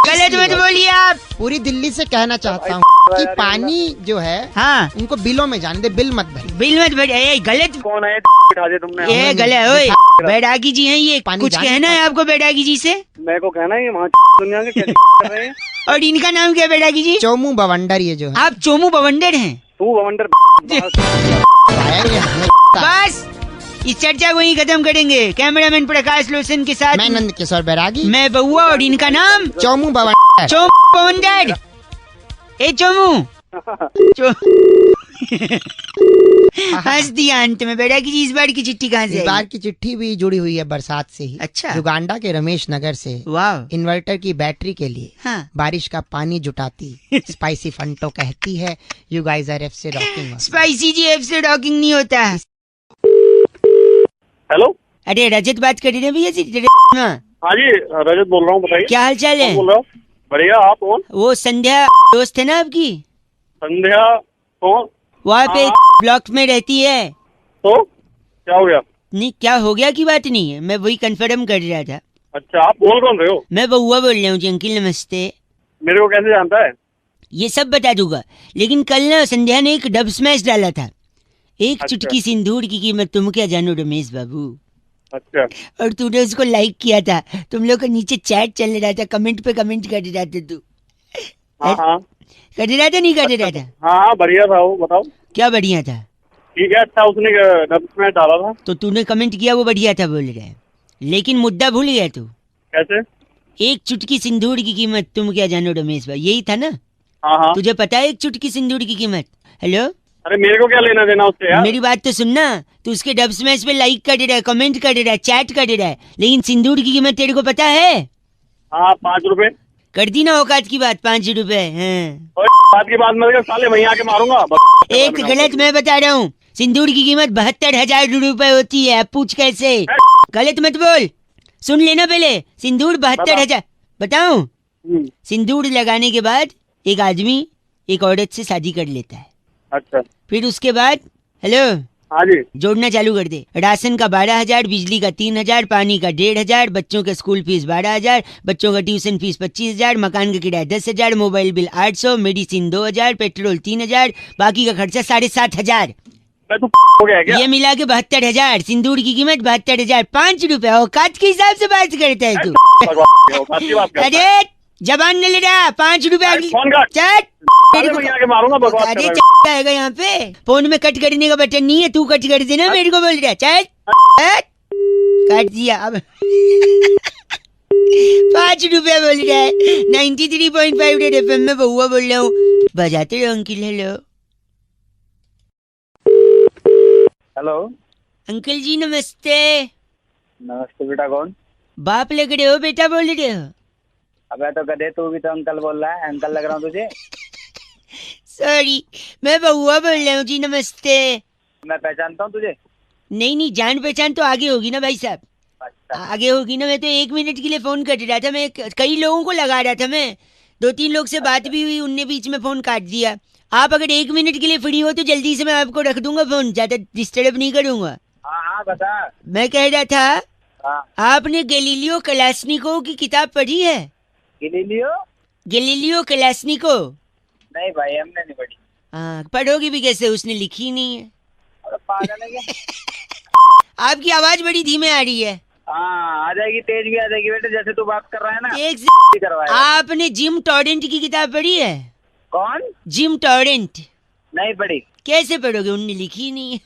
गलत मत बोलिए आप। पूरी दिल्ली से कहना चाहता हूँ कि पानी जो है हाँ, उनको बिलों में जाने दे, बिल मत भर। बिल मत भर। ए गलत, कौन है बिठा दिया तुमने? ये गलत। ओए बैरागी जी हैं ये, पानी कुछ जाने कहना है आपको बैरागी जी से? मेरे को कहना है ये वहाँ दुनिया के कैसे कर रहे हैं? और इनका नाम क्या है बैरागी जी? चोमू बवंडर ये जो है। आप चोमू बवंडर हैं? तू वंडर आया ये हमें बस इस चर्चा को ही खत्म करेंगे। कैमरामैन प्रकाश लोचन के साथ मैं नंद किशोर बैरागी, मैं बउआ, और इनका नाम चोमू बवंडर। चोमू बवंडर। ए चोमू हंस दिया अंत में। बैरागी जी इस बार की चिट्ठी कहाँ से इस आई? बार की चिट्ठी भी जुड़ी हुई है बरसात से ही। अच्छा। युगांडा के रमेश नगर से वाह। इन्वर्टर की बैटरी के लिए हाँ। बारिश का पानी जुटाती स्पाइसी फंटो कहती है, यू गाइस आर एफ से रॉकिंग। स्पाइसी जी एफ से डॉकिंग नहीं होता। हेलो। अरे रजत बात कर रहे हैं भैया जी? हाँ, हाँ जी रजत बोल रहा हूँ, बताइए। क्या हाल चाल है? कौन बोल रहा हूँ? बढ़िया, आप कौन? वो संध्या दोस्त है ना आपकी, संध्या कौन? वहाँ पे हाँ। ब्लॉक में रहती है। तो क्या हो गया? नहीं, क्या हो गया की बात नहीं है, मैं वही कंफर्म कर रहा था। अच्छा, आप बोल कौन रहे हो? मैं बउआ बोल रहा हूँ जी। अंकिल नमस्ते। मेरे को कैसे जानता है? ये सब बता दूंगा, लेकिन कल ना संध्या ने एक डब स्मैश डाला था। एक अच्छा। चुटकी सिंदूर की कीमत तुम क्या जानो रमेश बाबू। अच्छा, और तूने उसको लाइक किया था। तुम लोग का नीचे चैट चल रहा था, कमेंट पे कमेंट कर रहा था तू। हाँ हाँ कर रहा था नहीं कर रहा था? हाँ हाँ बढ़िया था वो, बताओ। क्या बढ़िया था? ठीक है, अच्छा उसने डब्स में डाला था। तो तूने कमेंट किया वो बढ़िया था बोल रहा है, लेकिन मुद्दा भूल गया तू। कैसे? एक चुटकी सिंदूर की कीमत तुम क्या जानो रमेश भाई, यही था ना? हाँ हाँ। तुझे पता है एक चुटकी सिंदूर की कीमत? हेलो, अरे मेरे को क्या लेना देना उससे यार? मेरी बात तो सुनना। तू उसके डब स्मैश पे लाइक कर रहा है, कमेंट कर रहा है, चैट कर रहा है, लेकिन सिंदूर की कीमत तेरे को पता है? हाँ 5 रुपए। कर दी ना औकात की बात, 5 रुपए। हाँ। और बात की बात मत कर साले, वहीं आके मारूंगा। एक गलत मैं बता रहा हूँ, सिंदूर की कीमत 72,000 रुपए होती है। अब पूछ कैसे? गलत मत बोल, सुन लेना पहले। सिंदूर 72,000। बताऊं? सिंदूर लगाने के बाद एक आदमी एक औरत से शादी कर लेता है। अच्छा। फिर उसके बाद हेलो हाँ जी। जोड़ना चालू कर दे। राशन का 12,000, बिजली का 3,000, पानी का 1,500, बच्चों के स्कूल फीस 12,000, बच्चों का ट्यूशन फीस 25,000, मकान का किराया 10,000, मोबाइल बिल 800, मेडिसिन 2,000, पेट्रोल 3,000, बाकी का खर्चा 7,500। मैं तू हो गया क्या? ये मिला के 72,000। सिंदूर की कीमत 72,000। 5 रुपए औकात के हिसाब से बात करता है तू। बात की बात करता है। अरे जबान न ले रहा, 5 रुपए अगली फोन काट। चट। साले वहीं आके मारूंगा, बकवास कर अरे रहा है। चट आएगा यहाँ पे। फोन में कट करने का बटन नहीं है, तू कट कर देना। मेरे को बोल रहा चट काट दिया। अब 5 रुपए बोल रहा है। 93.5 रेड एफएम में बउआ बोल रहा हूँ, बजाते रहो अंकिल। Hello hello. अंकल जी नमस्ते। नमस्ते बेटा, कौन? बाप लग रहे हो बेटा बोल रहे हो? अबे तो गधे, तू भी तो अंकल बोल रहा है। अंकल लग रहा हूँ तुझे? सॉरी, मैं बउआ बोल रहा हूँ जी। नमस्ते। मैं पहचानता हूँ तुझे? नहीं नहीं, जान पहचान तो आगे होगी ना भाई साहब, अच्छा। आगे होगी ना। मैं तो 1 मिनट के लिए फोन कर रहा था, मैं कई लोगों को लगा रहा था। मैं 2-3 लोग से बात भी हुई, उनने बीच में फोन काट दिया। आप अगर 1 मिनट के लिए फ्री हो तो जल्दी से मैं आपको रख दूंगा फोन, ज्यादा डिस्टर्ब नहीं करूंगा। हाँ हाँ बता। मैं कह रहा था, हाँ। आपने गैलीलियो कलाश्निकोव की किताब पढ़ी है? गिलीलियो? Galileo Kalashnikov? नहीं भाई, हमने नहीं पढ़ी। हाँ, पढ़ोगी भी कैसे, उसने लिखी ही नहीं है। अरे पागल है क्या? आपकी आवाज बड़ी धीमे आ रही है। हाँ आ जाएगी, तेज भी आ जाएगी बेटे, जैसे तू बात कर रहा है ना। एक ही करवाएगा। आपने जिम टॉरेंट की किताब पढ़ी है? कौन? Gym torrent? नहीं पढ़ी। कैसे पढ़ोगे, उनने लिखी ही नहीं है।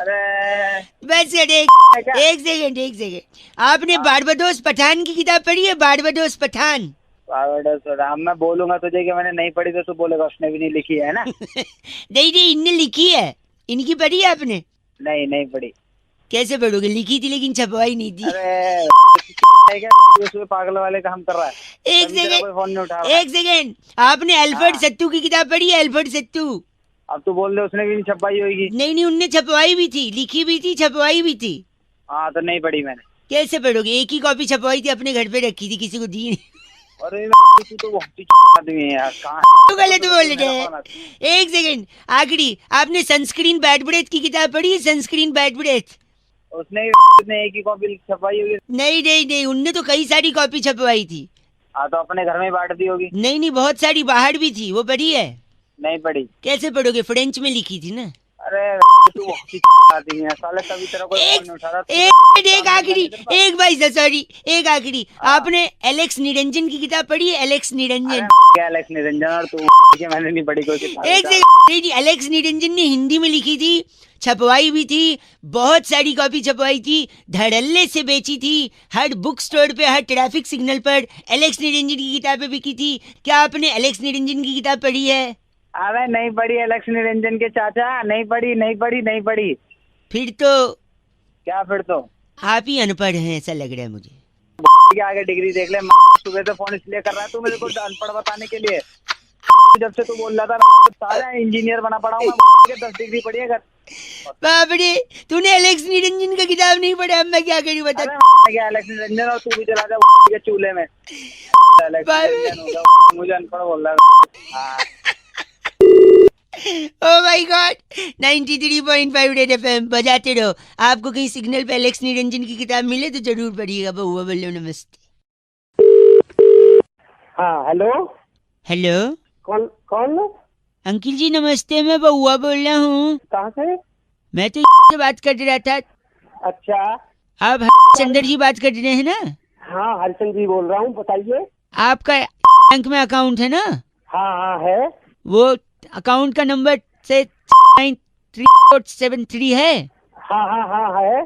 अरे बस एक सेकंड। आपने बारबाडोस पठान की किताब पढ़ी है? बारबाडोस पठान? अब मैं बोलूंगा तुझे कि मैंने नहीं पढ़ी तो तू बोलेगा उसने भी नहीं लिखी है ना। नहीं, इनने लिखी है। इनकी पढ़ी है आपने? नहीं नहीं पढ़ी। कैसे पढ़ोगे, लिखी थी लेकिन छपवाई नहीं थी। अरे उसमें पागल वाले काम कर रहा है। एक कोई फोन नहीं उठा सेकंड, रहा। एक सेकंड, आपने अल्फ्रेड सत्तू की किताब पढ़ी है? अल्फ्रेड सत्तू। अब तू बोल दे उसने भी नहीं छपाई होगी। नहीं, उनने छपवाई भी थी, लिखी भी थी, छपवाई भी थी। हाँ तो नहीं पढ़ी मैंने। कैसे पढ़ोगे? एक ही कॉपी छपवाई थी, अपने घर पे रखी थी, किसी को दी नहीं। अरे तू तो बहुत ही आदमी है यार, कहाँ तो गलत बोल रहे हैं। एक सेकंड, आखिरी, आपने सनस्क्रीन बैड ब्रेथ की किताब पढ़ी है? Sunscreen bad breath. उसने एक ही कॉपी छपाई होगी। नहीं, उनने तो कई सारी कॉपी छपवाई थी। हाँ तो अपने घर में बांट दी होगी। नहीं, बहुत सारी बाहर भी थी, वो पढ़ी है? नहीं पढ़ी। कैसे पढ़ोगे? फ्रेंच में लिखी थी ना। अरे तू बहुत ही आदमी है साले, तभी तेरा कोई फोन नहीं उठा रहा। एक आखिरी, एक भाई सॉरी, एक आखिरी, आपने एलेक्स निरंजन की किताब पढ़ी है? एलेक्स निरंजन। क्या एलेक्स निरंजन और तू? मैंने नहीं पढ़ी कोई किताब। एक सेकंड, एलेक्स निरंजन ने हिंदी में लिखी थी, छपवाई भी थी, बहुत सारी कॉपी छपवाई थी, धड़ल्ले से बेची थी, हर बुक स्टोर पे, हर ट्रैफिक सिग्नल पर एलेक्स निरंजन की किताबें बिकी थी। क्या आपने एलेक्स निरंजन की किताब पढ़ी है? अरे नहीं पढ़ी एलेक्स निरंजन के चाचा, नहीं पढ़ी। फिर तो क्या फिर तो आप ही अनपढ़ हैं, ऐसा लग रहा है मुझे। के आगे डिग्री देख ले। सुबह से फोन इसलिए कर रहा है तू मेरे को अनपढ़ बताने के लिए। जब से तू बोल रहा था सारा इंजीनियर बना पड़ा हूँ, 10 डिग्री पढ़ी है घर। बाप रे, तूने एलेक्स निरंजन का किताब नहीं पढ़ा? अब मैं क्या करूँ बता। क्या एलेक्स निरंजन, और तू भी चला जा चूल्हे में। मुझे अनपढ़ बोल रहा है। Oh my God, 93.5 red FM बजाते रहो। आपको कहीं सिग्नल पे एलेक्स निरंजन की किताब मिले तो जरूर पढ़िएगा। बहुआ बोलो नमस्ते। हाँ हेलो, कौन? अंकिल जी नमस्ते, मैं बहुआ बोल रहा हूँ। कहाँ से? मैं तो से बात कर रहा था। अच्छा, आप चंदर जी बात कर रहे हैं ना? हाँ हरिचंद जी बोल रहा हूँ, बताइए। आपका बैंक में अकाउंट है ना? हाँ है। वो अकाउंट का नंबर से 9373 है। हाँ है।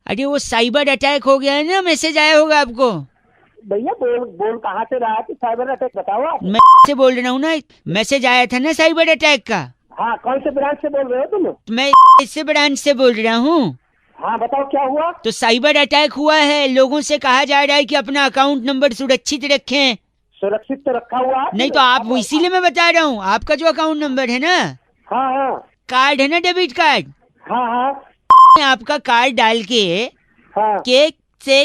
अरे वो साइबर अटैक हो गया है ना, मैसेज आया होगा आपको। भैया बोल कहाँ से रहा है? साइबर अटैक बताओ आप। मैं से बोल रहा हूँ ना, मैसेज आया था ना साइबर अटैक का। हाँ, कौन से ब्रांच से बोल रहे हो तुम? मैं इससे ब्रांच से बोल रहा हूँ। हाँ बताओ क्या हुआ? तो साइबर अटैक हुआ है, लोगों से कहा जा रहा है कि अपना अकाउंट नंबर सुरक्षित रखें। सुरक्षित तो रखा हुआ है। नहीं तो आप वो इसीलिए मैं बता रहा हूँ, आपका जो अकाउंट नंबर है ना, हाँ कार्ड है ना, डेबिट कार्ड, हाँ आपका कार्ड डाल के हाँ केक से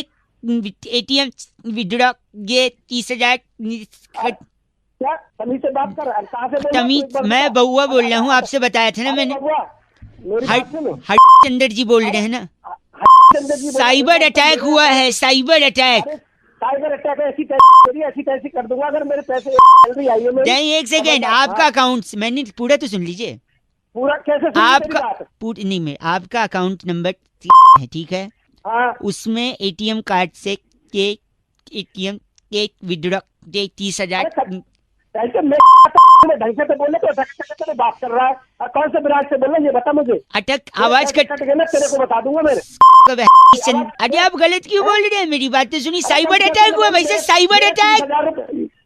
एटीएम विड्रॉ ये 30,000 क्या तमीज से बात कर? कहाँ से बोल रहे हो? तमीज, मैं बहुआ बोल रहा हूँ, आपसे बताया था ना मैंने। मेरी बात सुनो। हरिचंदर जी बोल रहे हैं ना। हरिचंद्र जी बोल रहे हैं। साइबर अटैक हुआ है, साइबर अटैक। अरे, साइबर अटैक ऐसी तैसी कर दूंगा अगर मेरे पैसे सैलरी आई है मेरी। नहीं एक सेकेंड, आपका अकाउंट, मैंने पूरा तो सुन लीजिए। पूरा कैसे सुन? आपका नहीं, मैं आपका अकाउंट नंबर है, ठीक है? हाँ उसमें एटीएम कार्ड से एटीएम के विड्रॉ 30,000। ऐसे मैं ढंग से तो बोले तो अटक बात कर रहा है। और कौन से ब्रांच से बोल रहे हैं ये बता मुझे। अटक आवाज कट गया ना, तेरे को बता दूंगा मेरे। अरे आप गलत क्यों बोल रहे हैं? मेरी बात तो सुनी। साइबर अटैक हुआ भाई, साइबर अटैक।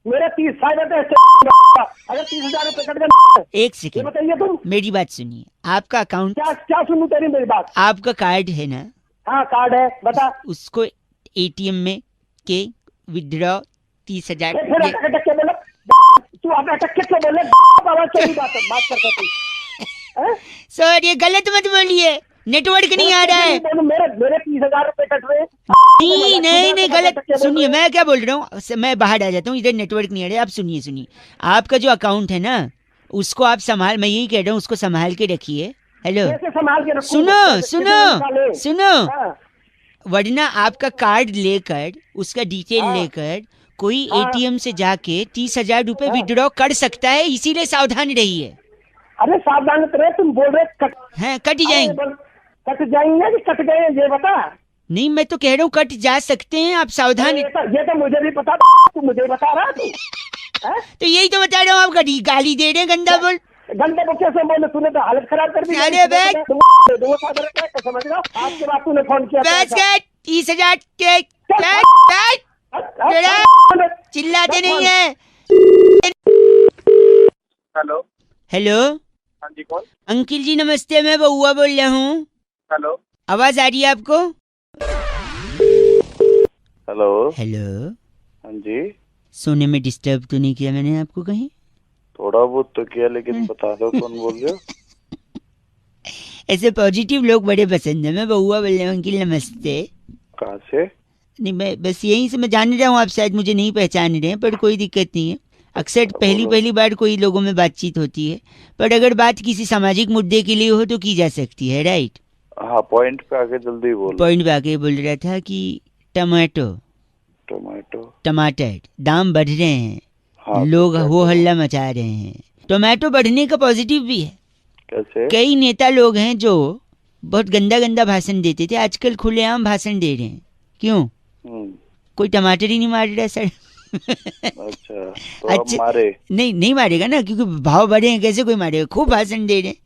मेरे 30,000 अगर 30,000 रुपए कट गए। एक सेकेंड बताइए तुम, मेरी बात सुनिए। आपका अकाउंट, क्या सुनूं तेरी मेरी बात? आपका कार्ड है ना? हाँ कार्ड है, बता। उसको एटीएम में के विड्रॉ 30,000। फिर अटक के बोले तू, अब अटक के क्यों बोले? आवाज से बात करता तू। सर ये गलत मत बोलिए, नेटवर्क नहीं आ रहा है। मेरे 30,000 रुपए कट रहे हैं। नहीं गलत सुनिए, मैं क्या बोल रहा हूँ, मैं बाहर आ जाता हूँ, इधर नेटवर्क नहीं आ रहा है। आप सुनिए, आपका जो अकाउंट है ना, उसको आप संभाल, मैं यही कह रहा हूँ, उसको संभाल के रखिए। हेलो, सुनो, वरना आपका कार्ड लेकर, उसका डिटेल लेकर कोई एटीएम से जाके 30,000 रुपए विड्रॉ कर सकता है, इसीलिए सावधान रहिए। अरे सावधान रहे, तुम बोल रहे कट जाएंगे। कट जाएंगे कि कट गए ये बता। नहीं मैं तो कह रहा हूँ कट जा सकते हैं, आप सावधान। ये तो मुझे भी पता, तू मुझे बता रहा तू। तो यही तो बता रहा हूँ, आप गाली दे रहे हैं, गंदा बोल। गंदे को कैसे बोले? तूने तो हालत खराब कर दी। अरे बैग समझ रहा, आपके बाद तूने फोन किया। 30,000 के चिल्लाते नहीं है। हेलो हाँ जी कौन? अंकिल जी नमस्ते, मैं बहुआ बोल रहा हूँ। हेलो, आवाज आ रही है आपको? हेलो। हेलो, हाँ जी। सोने में डिस्टर्ब तो नहीं किया मैंने आपको कहीं? थोड़ा बहुत तो किया, लेकिन बता दो कौन बोल रहे हो। ऐसे पॉजिटिव लोग बड़े पसंद है। मैं बउआ बोल रहा हूँ अंकिल, नमस्ते। कहाँ से? नहीं, मैं बस यहीं से, मैं जान रहा हूँ आप शायद मुझे नहीं पहचान रहे हैं, पर कोई दिक्कत नहीं है। अक्सर पहली बार कोई लोगों में बातचीत होती है, पर अगर बात किसी सामाजिक मुद्दे के लिए हो तो की जा सकती है, राइट? हाँ, पॉइंट पे आके जल्दी बोलो। पॉइंट पे आके बोल रहा था कि टमाटो टमाटर दाम बढ़ रहे हैं। हाँ, लोग तो क्या हो करूं? हल्ला मचा रहे हैं। टोमेटो बढ़ने का पॉजिटिव भी है। कैसे? कई नेता लोग हैं जो बहुत गंदा गंदा भाषण देते थे, आजकल खुलेआम भाषण दे रहे हैं। क्यों? कोई टमाटर ही नहीं मार रहा सर। अच्छा, तो अब मारे? नहीं मारेगा ना, क्योंकि भाव बढ़े हैं, कैसे कोई मारेगा? खूब भाषण दे रहे हैं।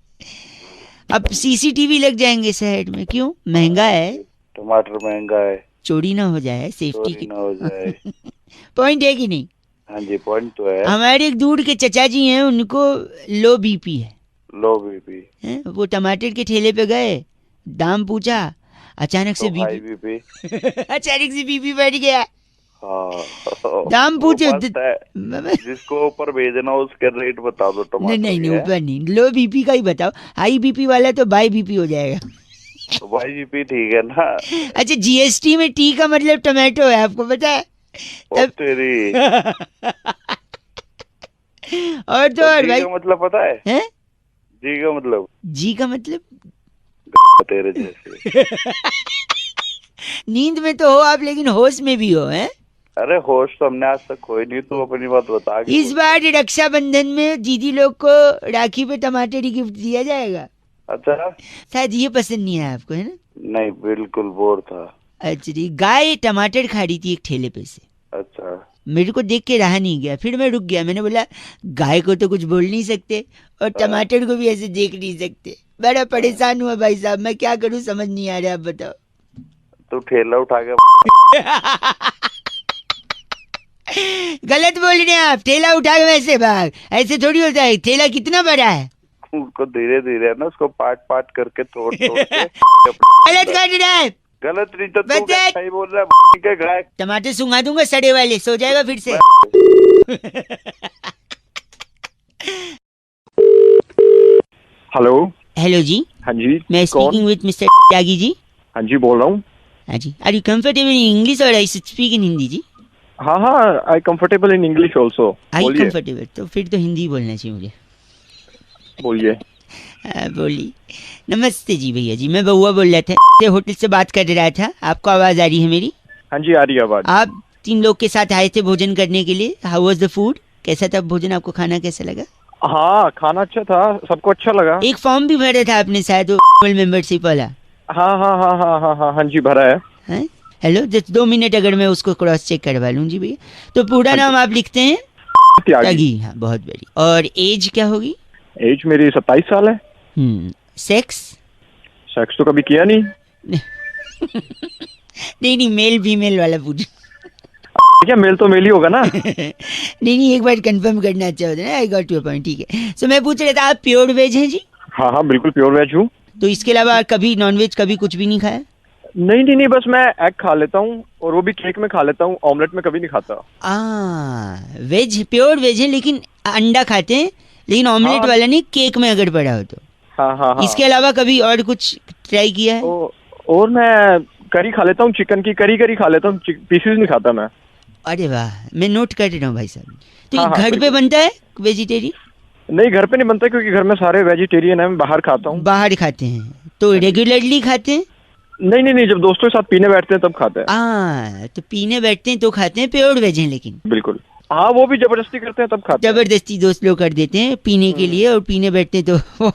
अब सीसीटीवी लग जाएंगे शहर में। क्यों? महंगा है, टमाटर महंगा है, चोरी ना हो जाए, सेफ्टी की ना हो जाए। पॉइंट है कि नहीं? हाँ जी, पॉइंट तो है। हमारे एक दूर के चचा जी हैं, उनको लो बीपी है। लो बीपी हैं? वो टमाटर के ठेले पे गए, दाम पूछा, अचानक से बीपी अचानक से बीपी बढ़ गया। हाँ, दाम पूछे जिसको ऊपर भेजना उसके रेट बता दो टमाटर। नहीं ऊपर नहीं, लो बीपी का ही बताओ। हाई बीपी वाला तो बाई बीपी हो जाएगा। तो बाई बीपी ठीक है ना। अच्छा, जीएसटी में टी का मतलब टमाटो है, आपको पता है? तेरी और तो और भाई, का मतलब पता है? हैं? जी का मतलब तेरे जैसे। नींद में तो हो आप, लेकिन होश में भी हो, हैं? अरे होश तो हमने आज तक खोई नहीं, तो अपनी बात बता। इस बार रक्षाबंधन में दीदी लोग को राखी पे टमाटर ही गिफ्ट दिया जाएगा। अच्छा, शायद ये पसंद नहीं है आपको, है ना? नहीं, बिल्कुल बोर था। अच्छा, गाय टमाटर खा रही थी एक ठेले पे से। अच्छा, मेरे को देख के रहा नहीं गया, फिर मैं रुक गया। मैंने बोला गाय को तो कुछ बोल नहीं सकते और टमाटर को भी ऐसे देख नहीं सकते। बड़ा परेशान हुआ भाई साहब, मैं क्या करूं समझ नहीं आ रहा, आप बताओ। तो ठेला उठा के गलत बोल रहे हैं आप। ठेला उठा के वैसे भाग, ऐसे थोड़ी होता है। ठेला कितना बड़ा है? उसको धीरे धीरे ना, उसको पाट करके तोड़ के गलत कर रहा है। गलत नहीं तो तू सही बोल रहा है। गाय टमाटर सुंघा दूंगा सड़े वाले, सो जाएगा फिर से। हेलो जी। हाँ जी, मैं speaking with mister Tyagi ji. हाँ जी, बोल रहा हूँ। हाँ जी, are you comfortable in English और I should speak in Hindi ji? हाँ, I comfortable in English also. I comfortable, तो फिर तो हिंदी बोलना चाहिए मुझे। बोलिए। बोलिए। नमस्ते जी भैया जी, मैं बउआ बोल रहा था, होटल से बात कर रहा था। आपको आवाज आ रही है मेरी? हाँ जी, आ रही है आवाज। आप 3 लोग के साथ आए थे भोजन करने के लिए। How was the food? कैसा था भोजन? आपको खाना कैसा लगा? हाँ, खाना अच्छा था, सबको अच्छा लगा। एक फॉर्म भी भरा था आपने शायद, मेंबरशिप वाला। हाँ जी, भरा है। हेलो, जस्ट 2 मिनट अगर मैं उसको क्रॉस चेक करवा लूँ जी भैया। तो पूरा नाम आप लिखते हैं? त्यागी। हाँ, बहुत बड़ी। और एज क्या होगी? एज मेरी 27 साल है। सेक्स तो कभी किया नहीं। नहीं, मेल फीमेल वाला पूछ। क्या मेल तो मेल ही होगा ना। नहीं, एक बार कंफर्म करना अच्छा होता है ना। आई गॉट योर पॉइंट, ठीक है। सो मैं पूछ रहा था, आप प्योर वेज हैं जी? हाँ, बिल्कुल प्योर वेज हूँ। तो इसके अलावा कभी नॉन वेज कभी कुछ भी नहीं खाया? नहीं, बस मैं एग खा लेता हूँ, और वो भी केक में खा लेता हूँ, ऑमलेट में कभी नहीं खाता। वेज, प्योर वेज है, लेकिन अंडा खाते हैं, लेकिन ऑमलेट वाला नहीं, केक में अगर पड़ा हो तो। हाँ। इसके अलावा कभी और कुछ ट्राई किया है? और मैं करी खा लेता हूँ, चिकन की करी खा लेता हूँ, पीसेस नहीं खाता मैं। अरे वाह, मैं नोट कर रहा हूँ भाई साहब। तो घर पे बनता है वेजिटेरियन? नहीं, घर पे नहीं बनता, क्योंकि घर में सारे वेजिटेरियन है, मैं बाहर खाता हूँ। बाहर खाते हैं? तो रेगुलरली खाते हैं? नहीं, जब दोस्तों के साथ पीने बैठते हैं तब खाते हैं। तो पीने बैठते हैं तो खाते हैं, प्योर वेज हैं लेकिन? बिल्कुल। हाँ, वो भी जबरदस्ती करते हैं तब खाते हैं। जबरदस्ती दोस्त लोग कर देते हैं पीने के लिए, और पीने बैठते हैं तो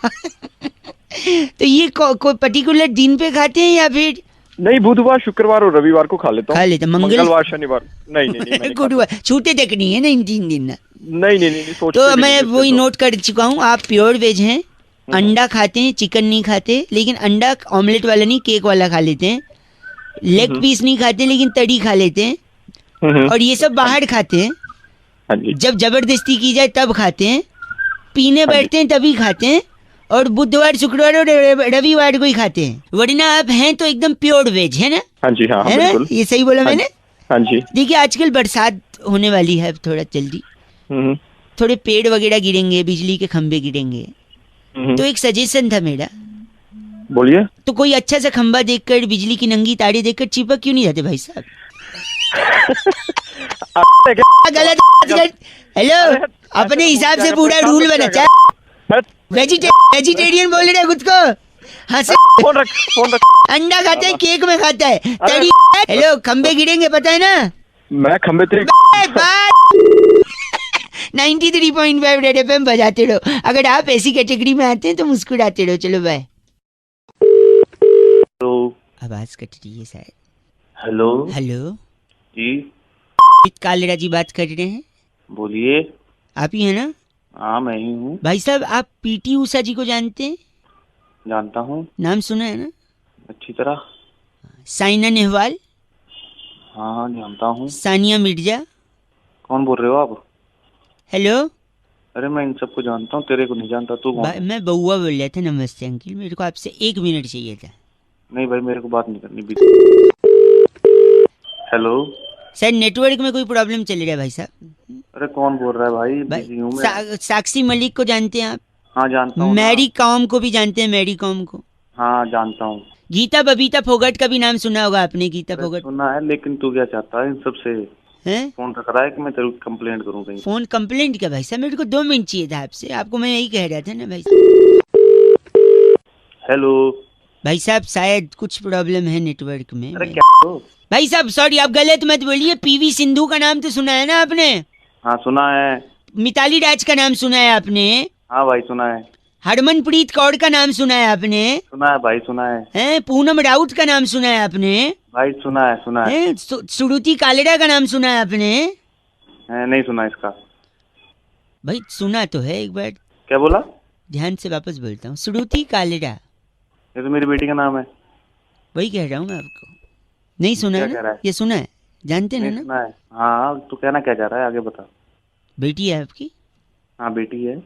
तो ये कोई पर्टिकुलर दिन पे खाते हैं या फिर? नहीं, बुधवार, शुक्रवार और रविवार को खा लेता हूँ। खा लेते? मंगलवार, शनिवार नहीं। गुरुवार छूटे तक नहीं है ना इन 3 दिन? नहीं। तो मैं वही नोट कर चुका हूँ, आप प्योर वेज हैं, अंडा खाते हैं, चिकन नहीं खाते, लेकिन अंडा ऑमलेट वाला नहीं, केक वाला खा लेते हैं, लेग पीस नहीं खाते लेकिन तड़ी खा लेते हैं, और ये सब बाहर खाते हैं। जब जबरदस्ती की जाए तब खाते हैं, पीने बैठते हैं तभी खाते हैं, और बुधवार, शुक्रवार और रविवार को ही खाते हैं। वरना आप हैं तो एकदम प्योर वेज है ना? हाँ जी, हाँ, है ना? ये सही बोला मैंने? हाँ जी। देखिए आजकल बरसात होने वाली है थोड़ा जल्दी, थोड़े पेड़ वगैरह गिरेंगे, बिजली के खंभे गिरेंगे, तो एक सजेशन था मेरा। बोलिए। तो कोई अच्छा सा खंभा देखकर, बिजली की नंगी तारे देखकर चिपक क्यों नहीं जाते भाई साहब? गलत। हेलो, अपने हिसाब से पूरा रूल बना। चाहे वेजिटेरियन बोल रहे खुद को, फोन रख। अंडा खाता है, केक में खाता है, तड़ी। हेलो, खंबे गिरेंगे पता है ना? मैं खंबे 93.5 रेड एफएम बजाते रहो। अगर आप ऐसी कैटेगरी में आते हैं तो मुस्कुराते रहो। चलो बाय। आवाज कट रही है शायद। हेलो जी, कालेरा जी बात कर रहे हैं। बोलिए। आप ही है ना? हाँ, मैं ही हूँ। भाई साहब, आप पीटी उषा जी को जानते हैं? जानता हूँ। नाम सुना है ना? अच्छी तरह। साइना नेहवाल? हाँ, जानता हूँ। सानिया मिर्जा? कौन बोल रहे हो आप? हेलो। अरे मैं इन सबको जानता हूँ, तेरे को नहीं जानता। तू कौन? मैं बउआ बोल रहा था। नमस्ते अंकिल, मेरे को आपसे 1 मिनट चाहिए था। नहीं भाई, मेरे को बात नहीं करनी। हेलो सर, नेटवर्क में कोई प्रॉब्लम चल रहा है भाई साहब। अरे कौन बोल रहा है भाई? बिजी हूँ मैं। साक्षी मलिक को जानते हैं आप? हाँ, जानता हूँ। मैरी कॉम को भी जानते हैं? मैरी कॉम को? हाँ, जानता हूँ। गीता बबीता फोगट का भी नाम सुना होगा आपने? गीता फोगट सुना है, लेकिन तू क्या चाहता है इन सबसे? हैं? फोन रख रहा है कि मैं तेरे को कंप्लेंट करूँ कहीं? फोन कंप्लेंट क्या भाई साहब? मेरे को 2 मिनट चाहिए था आपसे। आपको मैं यही कह रहा था ना भाई। हेलो भाई साहब, शायद कुछ प्रॉब्लम है नेटवर्क में। अरे क्या हो? भाई साहब सॉरी, आप गलत मत बोलिए। पीवी सिंधु का नाम तो सुना है ना आपने? हाँ, सुना है। मिताली राज का नाम सुना है आपने? हाँ भाई, सुना है। हरमनप्रीत कौर का नाम सुना है आपने? सुना है भाई, सुना है। हैं? पूनम राउत का नाम सुना है आपने? भाई सुना है। श्रुति कालेरा का नाम सुना है आपने? नहीं सुना इसका। भाई सुना तो है, एक बार क्या बोला? ध्यान से वापस बोलता हूँ। श्रुति कालेरा, ये तो मेरी बेटी का नाम है। वही कह रहा हूँ मैं आपको। नहीं सुना है ना? ये सुना है, जानते हैं ना? सुना है। हाँ, तू कहना क्या चाह रहा है, आगे बता। बेटी है आपकी? हाँ, बेटी है।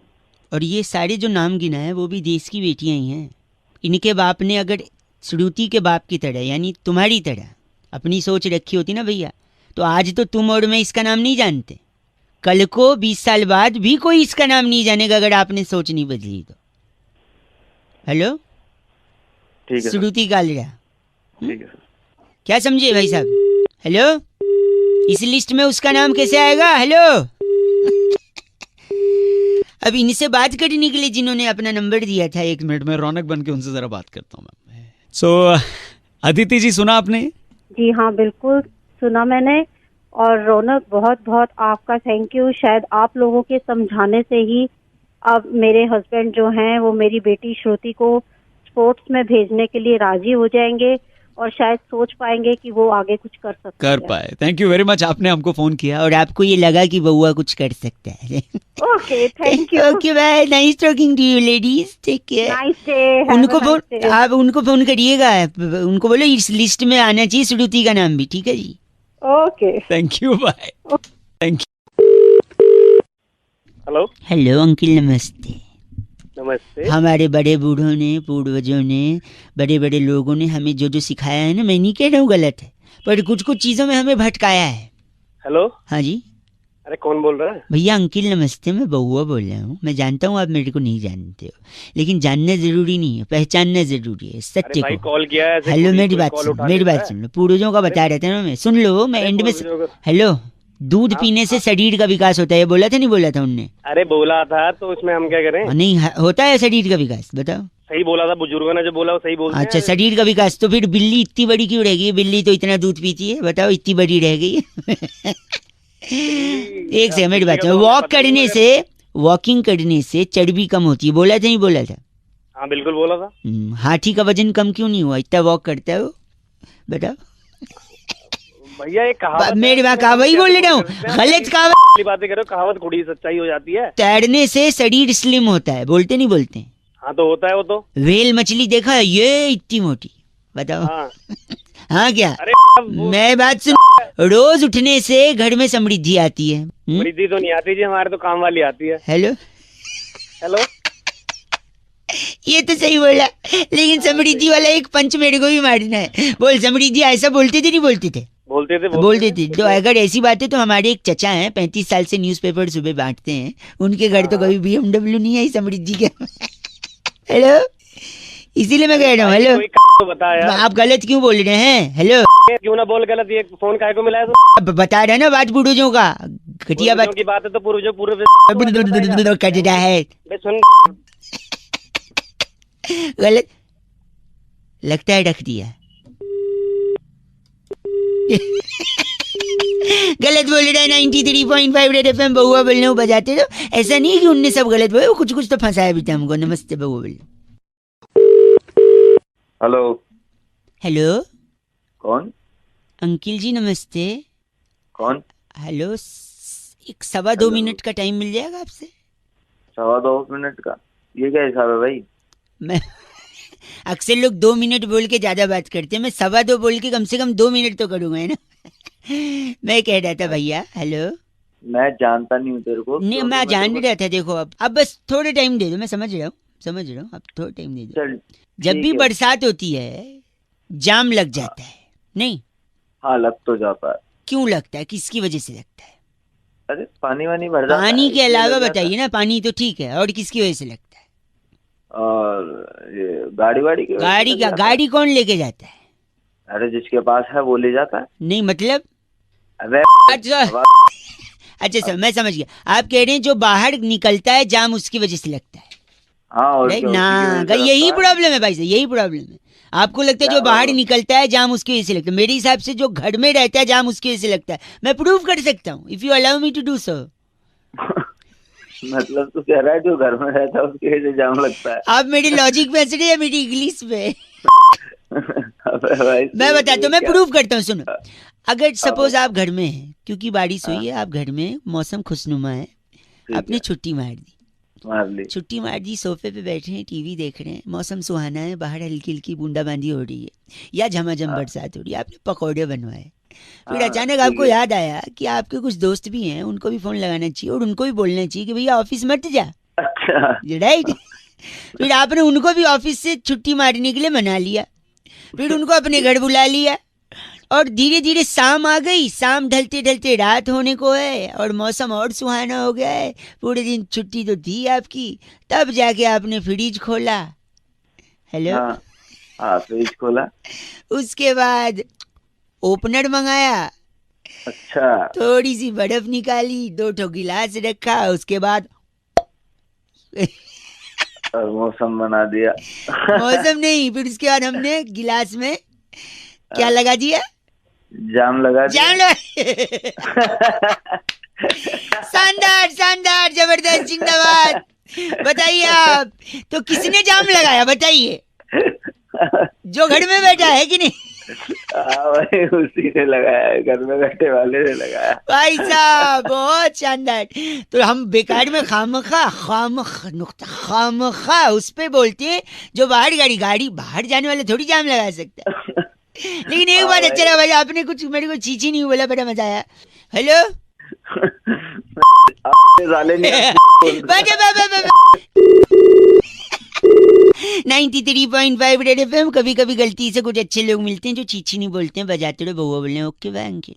और ये सारे जो नाम गिना है वो भी देश की बेटियां ही हैं। इनके बाप ने अगर श्रुति के बाप की तरह, यानी तुम्हारी तरह अपनी सोच रखी होती ना भैया, तो आज तो तुम और मैं इसका नाम नहीं जानते। कल को 20 साल बाद भी कोई इसका नाम नहीं जानेगा अगर आपने सोच नहीं बदली तो। हेलो, ठीक है श्रुति कालेरा। ठीक है सर। क्या समझे भाई साहब? हेलो, इस लिस्ट में उसका नाम कैसे आएगा? हेलो। अब इनसे बात करने के लिए जिन्होंने अपना नंबर दिया था, 1 मिनट में रौनक बन के उनसे जरा बात करता हूँ मैं। सो अदिति जी, सुना आपने? जी हाँ, बिल्कुल सुना मैंने। और रौनक, बहुत बहुत आपका थैंक यू। शायद आप लोगों के समझाने से ही अब मेरे हस्बैंड जो हैं वो मेरी बेटी श्रुति को स्पोर्ट्स में भेजने के लिए राजी हो जाएंगे और शायद सोच पाएंगे कि वो आगे कुछ कर सकते हैं। कर पाए। थैंक यू वेरी मच, आपने हमको फोन किया और आपको ये लगा कि बउआ कुछ कर सकता है। Okay, thank you. Okay bye, nice talking to you ladies, take care. Nice day. उनको फोन, आप उनको फोन करिएगा, उनको बोलो इस लिस्ट में आना चाहिए श्रुति का नाम भी, ठीक है जी? Okay, thank you, bye. Thank you. Hello. Hello uncle, नमस्ते। नमस्ते। हमारे बड़े बूढ़ों ने, पूर्वजों ने, बड़े बड़े लोगों ने हमें जो जो सिखाया है ना, मैं नहीं कह रहा हूँ गलत है, पर कुछ कुछ चीजों में हमें भटकाया है। हेलो। हाँ जी। अरे कौन बोल रहा है? भैया अंकिल नमस्ते, मैं बउआ बोल रहा हूँ। मैं जानता हूँ आप मेरे को नहीं जानते हो, लेकिन जानना जरूरी नहीं है, पहचानना जरूरी है सत्य को। कॉल किया है। हेलो, मेरी बात सुन लो। पूर्वजों का बता रहे थे ना मैं, सुन लो, मैं एंड में। हेलो, दूध पीने से शरीर का विकास होता है, ये बोला था नहीं बोला था उनने? अरे बोला था, तो उसमें हम क्या करें? नहीं होता है शरीर का विकास, बताओ। सही बोला था, बुजुर्गों ने जो बोला वो सही बोलते हैं। अच्छा, शरीर का विकास। तो फिर बिल्ली इतनी बड़ी क्यों रह गई? बिल्ली तो इतना दूध पीती है, बताओ, इतनी बड़ी रह गई। एक से मेरी बात, वॉकिंग करने से चर्बी कम होती है, बोला था नहीं बोला था? हाँ बिल्कुल बोला था। हाथी का वजन कम क्यों नहीं हुआ? इतना वॉक करता है वो, बताओ भैया। एक कहावत, मेरी बात वही बोल रहा हूँ, गलत कहावत बातें करो। कहावत कुड़ी सच्चाई हो जाती है। तैरने से शरीर स्लिम होता है, बोलते नहीं बोलते? हाँ तो होता है वो तो। व्हेल मछली देखा है, ये इतनी मोटी, बताओ। हाँ क्या? अरे मैं बात सुन, रोज उठने से घर में समृद्धि आती है। समृद्धि तो नहीं आती जी, हमारे तो काम वाली आती है। हेलो हेलो, ये तो सही बोला, लेकिन समृद्धि वाला एक पंच मेरे को भी मारना है। बोल समृद्धि, ऐसा बोलते थे नहीं बोलते थे? बोल देते। तो अगर ऐसी बात है तो हमारे एक चचा हैं 35 साल से न्यूज़पेपर सुबह बांटते हैं, उनके घर तो कभी BMW नहीं आई समृद्धि के। हेलो, इसीलिए मैं कह रहा हूँ हेलो। तो बता यार, आप गलत क्यों बोल रहे हैं? हेलो, क्यों ना बोल गलत, ये फोन काहे को मिला है? तो अब बता रहे हैं ना बात पूर्वजों का, घटिया बात की बात है तो पूर्वजों पूर्व कर रहा है। सुन, गलत लगता है, रख दिया। गलत बोल रहा है। 93.5 रेड FM बहुआ बोलने को बजाते तो ऐसा नहीं कि उनने सब गलत बोले, कुछ कुछ तो फंसाया भी था हमको। नमस्ते बहुआ बोल। हेलो। हेलो, कौन? अंकिल जी नमस्ते। कौन? हेलो, एक 2.25 मिनट का टाइम मिल जाएगा आपसे? 2.25 मिनट का? ये क्या हिसाब है भाई? मैं अक्सर लोग 2 मिनट बोल के ज्यादा बात करते हैं, मैं 2.25 बोल के कम से कम 2 मिनट तो करूंगा, है ना। मैं कह रहा था भैया, हेलो। मैं जानता नहीं हूँ तेरे को। नहीं, मैं जान रहा था। देखो अब बस थोड़ा टाइम दे दो, मैं समझ रहा हूँ, अब थोड़ा टाइम दे दो। जब भी बरसात होती है जाम लग जाता है, नहीं? हाँ, लग तो जाता है। क्यों लगता है, किसकी वजह से लगता है? अरे पानी वानी भर जाता है। पानी के अलावा बताइए ना, पानी तो ठीक है, और किसकी वजह से लगता है? और ये गाड़ी वाड़ी की गाड़ी क्या, गाड़ी कौन लेके जाता है? अरे जिसके पास है वो ले जाता है। नहीं मतलब? अबे अच्छा सर, मैं समझ गया। आप कह रहे हैं जो बाहर निकलता है जाम उसकी वजह से लगता है। हाँ, और ना, यही प्रॉब्लम है भाई साहब, यही प्रॉब्लम है। आपको लगता है जो बाहर निकलता है जाम उसकी वजह से लगता है, मेरे हिसाब से जो घर में रहता है जाम उसकी वजह से लगता है। मैं प्रूव कर सकता हूँ, if you allow me to do so. मतलब तू कह रहा है जो घर में रहता है उसकी वजह से जाम लगता है? आप मेरी लॉजिक पे हंस रहे हैं, मेरी इंग्लिश पे। मैं बताता हूँ, मैं प्रूव करता हूँ, सुनो। अगर सपोज आप घर में हैं, क्योंकि बारिश हुई है, आप घर में, मौसम खुशनुमा है, आपने छुट्टी मार दी, सोफे पे बैठे हैं, टीवी देख रहे हैं, मौसम सुहाना है, बाहर हल्की हल्की बूंदाबांदी हो रही है या झमाझम बरसात हो रही है, आपने पकौड़े बनवाए, फिर अचानक आपको याद आया कि आपके कुछ दोस्त भी हैं, उनको भी फोन लगाना चाहिए और उनको भी बोलना चाहिए कि भैया ऑफिस मत जा। अच्छा, राइट। फिर आपने उनको भी ऑफिस से छुट्टी मारने के लिए मना लिया, फिर उनको अपने घर बुला लिया, और धीरे धीरे शाम आ गई, शाम ढलते ढलते रात होने को है और मौसम और सुहाना हो गया है, पूरे दिन छुट्टी तो थी आपकी, तब जाके आपने फ्रिज खोला। हेलो। हाँ, फ्रिज खोला, उसके बाद ओपनर मंगाया, अच्छा, थोड़ी सी बर्फ निकाली, 2 गिलास रखा, उसके बाद और मौसम बना दिया। मौसम नहीं, फिर उसके बाद हमने गिलास में क्या लगा दिया? जाम लगा दिया। शानदार, जबरदस्त, जिंदाबाद। बताइए आप, तो किसने जाम लगाया बताइए? जो घर में बैठा है कि नहीं? भाई उसी ने लगाया, घर में बैठे वाले ने लगाया। भाई साहब बहुत शानदार। तो हम बेकार में खामखा उस पे बोलते हैं जो गाड़ी बाहर जाने वाले थोड़ी जाम लगा सकता है। लेकिन एक बात अच्छा रहा भाई, आपने कुछ मेरे को चीची नहीं बोला, बड़ा मजा आया। हेलो। 93.5 red FM. कभी कभी गलती से कुछ अच्छे लोग मिलते हैं जो चीची नहीं बोलते हैं, बजाते रहो बहुआ बोलने। Okay bye uncle.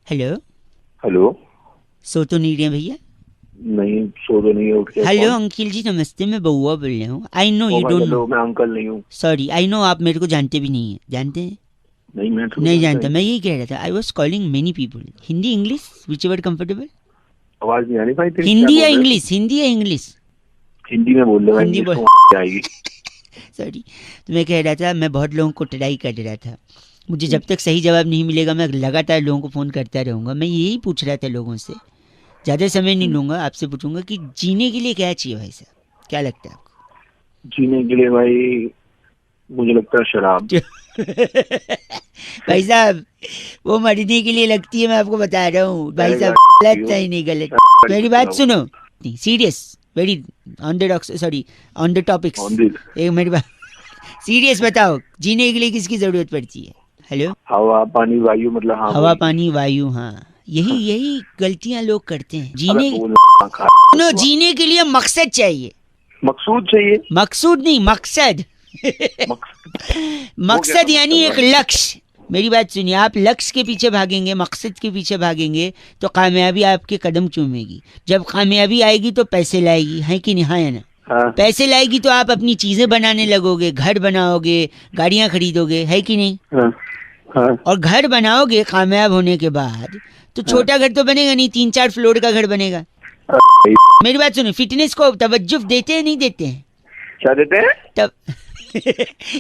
हेलो। सो तो नहीं रहे भैया? नहीं, सो तो नहीं, उठ के। हेलो अंकिल जी नमस्ते, मैं बहुआ बोल रहा हूँ। I know you don't know. मैं अंकल नहीं हूँ। सॉरी, आई नो आप मेरे को जानते भी नहीं है। जानते हैं? नहीं, मैं नहीं जानता। मैं यही कह रहा था, I was calling many people. Hindi English which ever comfortable. आवाज नहीं आ रही भाई तेरी। हिंदी या इंग्लिश? हिंदी या इंग्लिश? हिंदी में बोल रहा। हिंदी बोल आएगी। सॉरी। तो मैं कह रहा था, मैं बहुत लोगों को ट्राई कर रहा था, मुझे जब तक सही जवाब नहीं मिलेगा मैं लगातार लोगों को फोन करता रहूंगा। मैं यही पूछ रहा था लोगों से, ज्यादा समय नहीं लूंगा, आपसे पूछूंगा कि जीने के लिए क्या चाहिए भाई साहब, क्या लगता है आपको? जीने के लिए भाई मुझे लगता है शराब। भाई साहब वो मरने के लिए लगती है, मैं आपको बता रहा हूँ भाई साहब, गलत है नहीं गलत। मेरी बात सुनो, serious, very on the topics. एक मेरी बात सीरियस बताओ, जीने के लिए किसकी जरूरत पड़ती है? हेलो। हवा पानी वायु, मतलब हाँ, हवा पानी वायु, हाँ यही गलतियां लोग करते हैं। जीने के लिए मकसद चाहिए। मकसूद चाहिए? मकसूद नहीं, मकसद। मकसद यानी एक लक्ष्य। मेरी बात सुनिए, आप लक्ष्य के पीछे भागेंगे, मकसद के पीछे भागेंगे तो कामयाबी आपके कदम चूमेगी। जब कामयाबी आएगी तो पैसे लाएगी, है कि नहीं? है ना? हाँ। पैसे लाएगी तो आप अपनी चीजें बनाने लगोगे, घर बनाओगे, गाड़ियां खरीदोगे, है कि नहीं? हाँ। हाँ। और घर बनाओगे कामयाब होने के बाद तो छोटा घर तो बनेगा नहीं, 3-4 फ्लोर का घर बनेगा। मेरी बात सुनो, फिटनेस को तवज्जो देते हैं नहीं देते हैं? क्या देते हैं? तब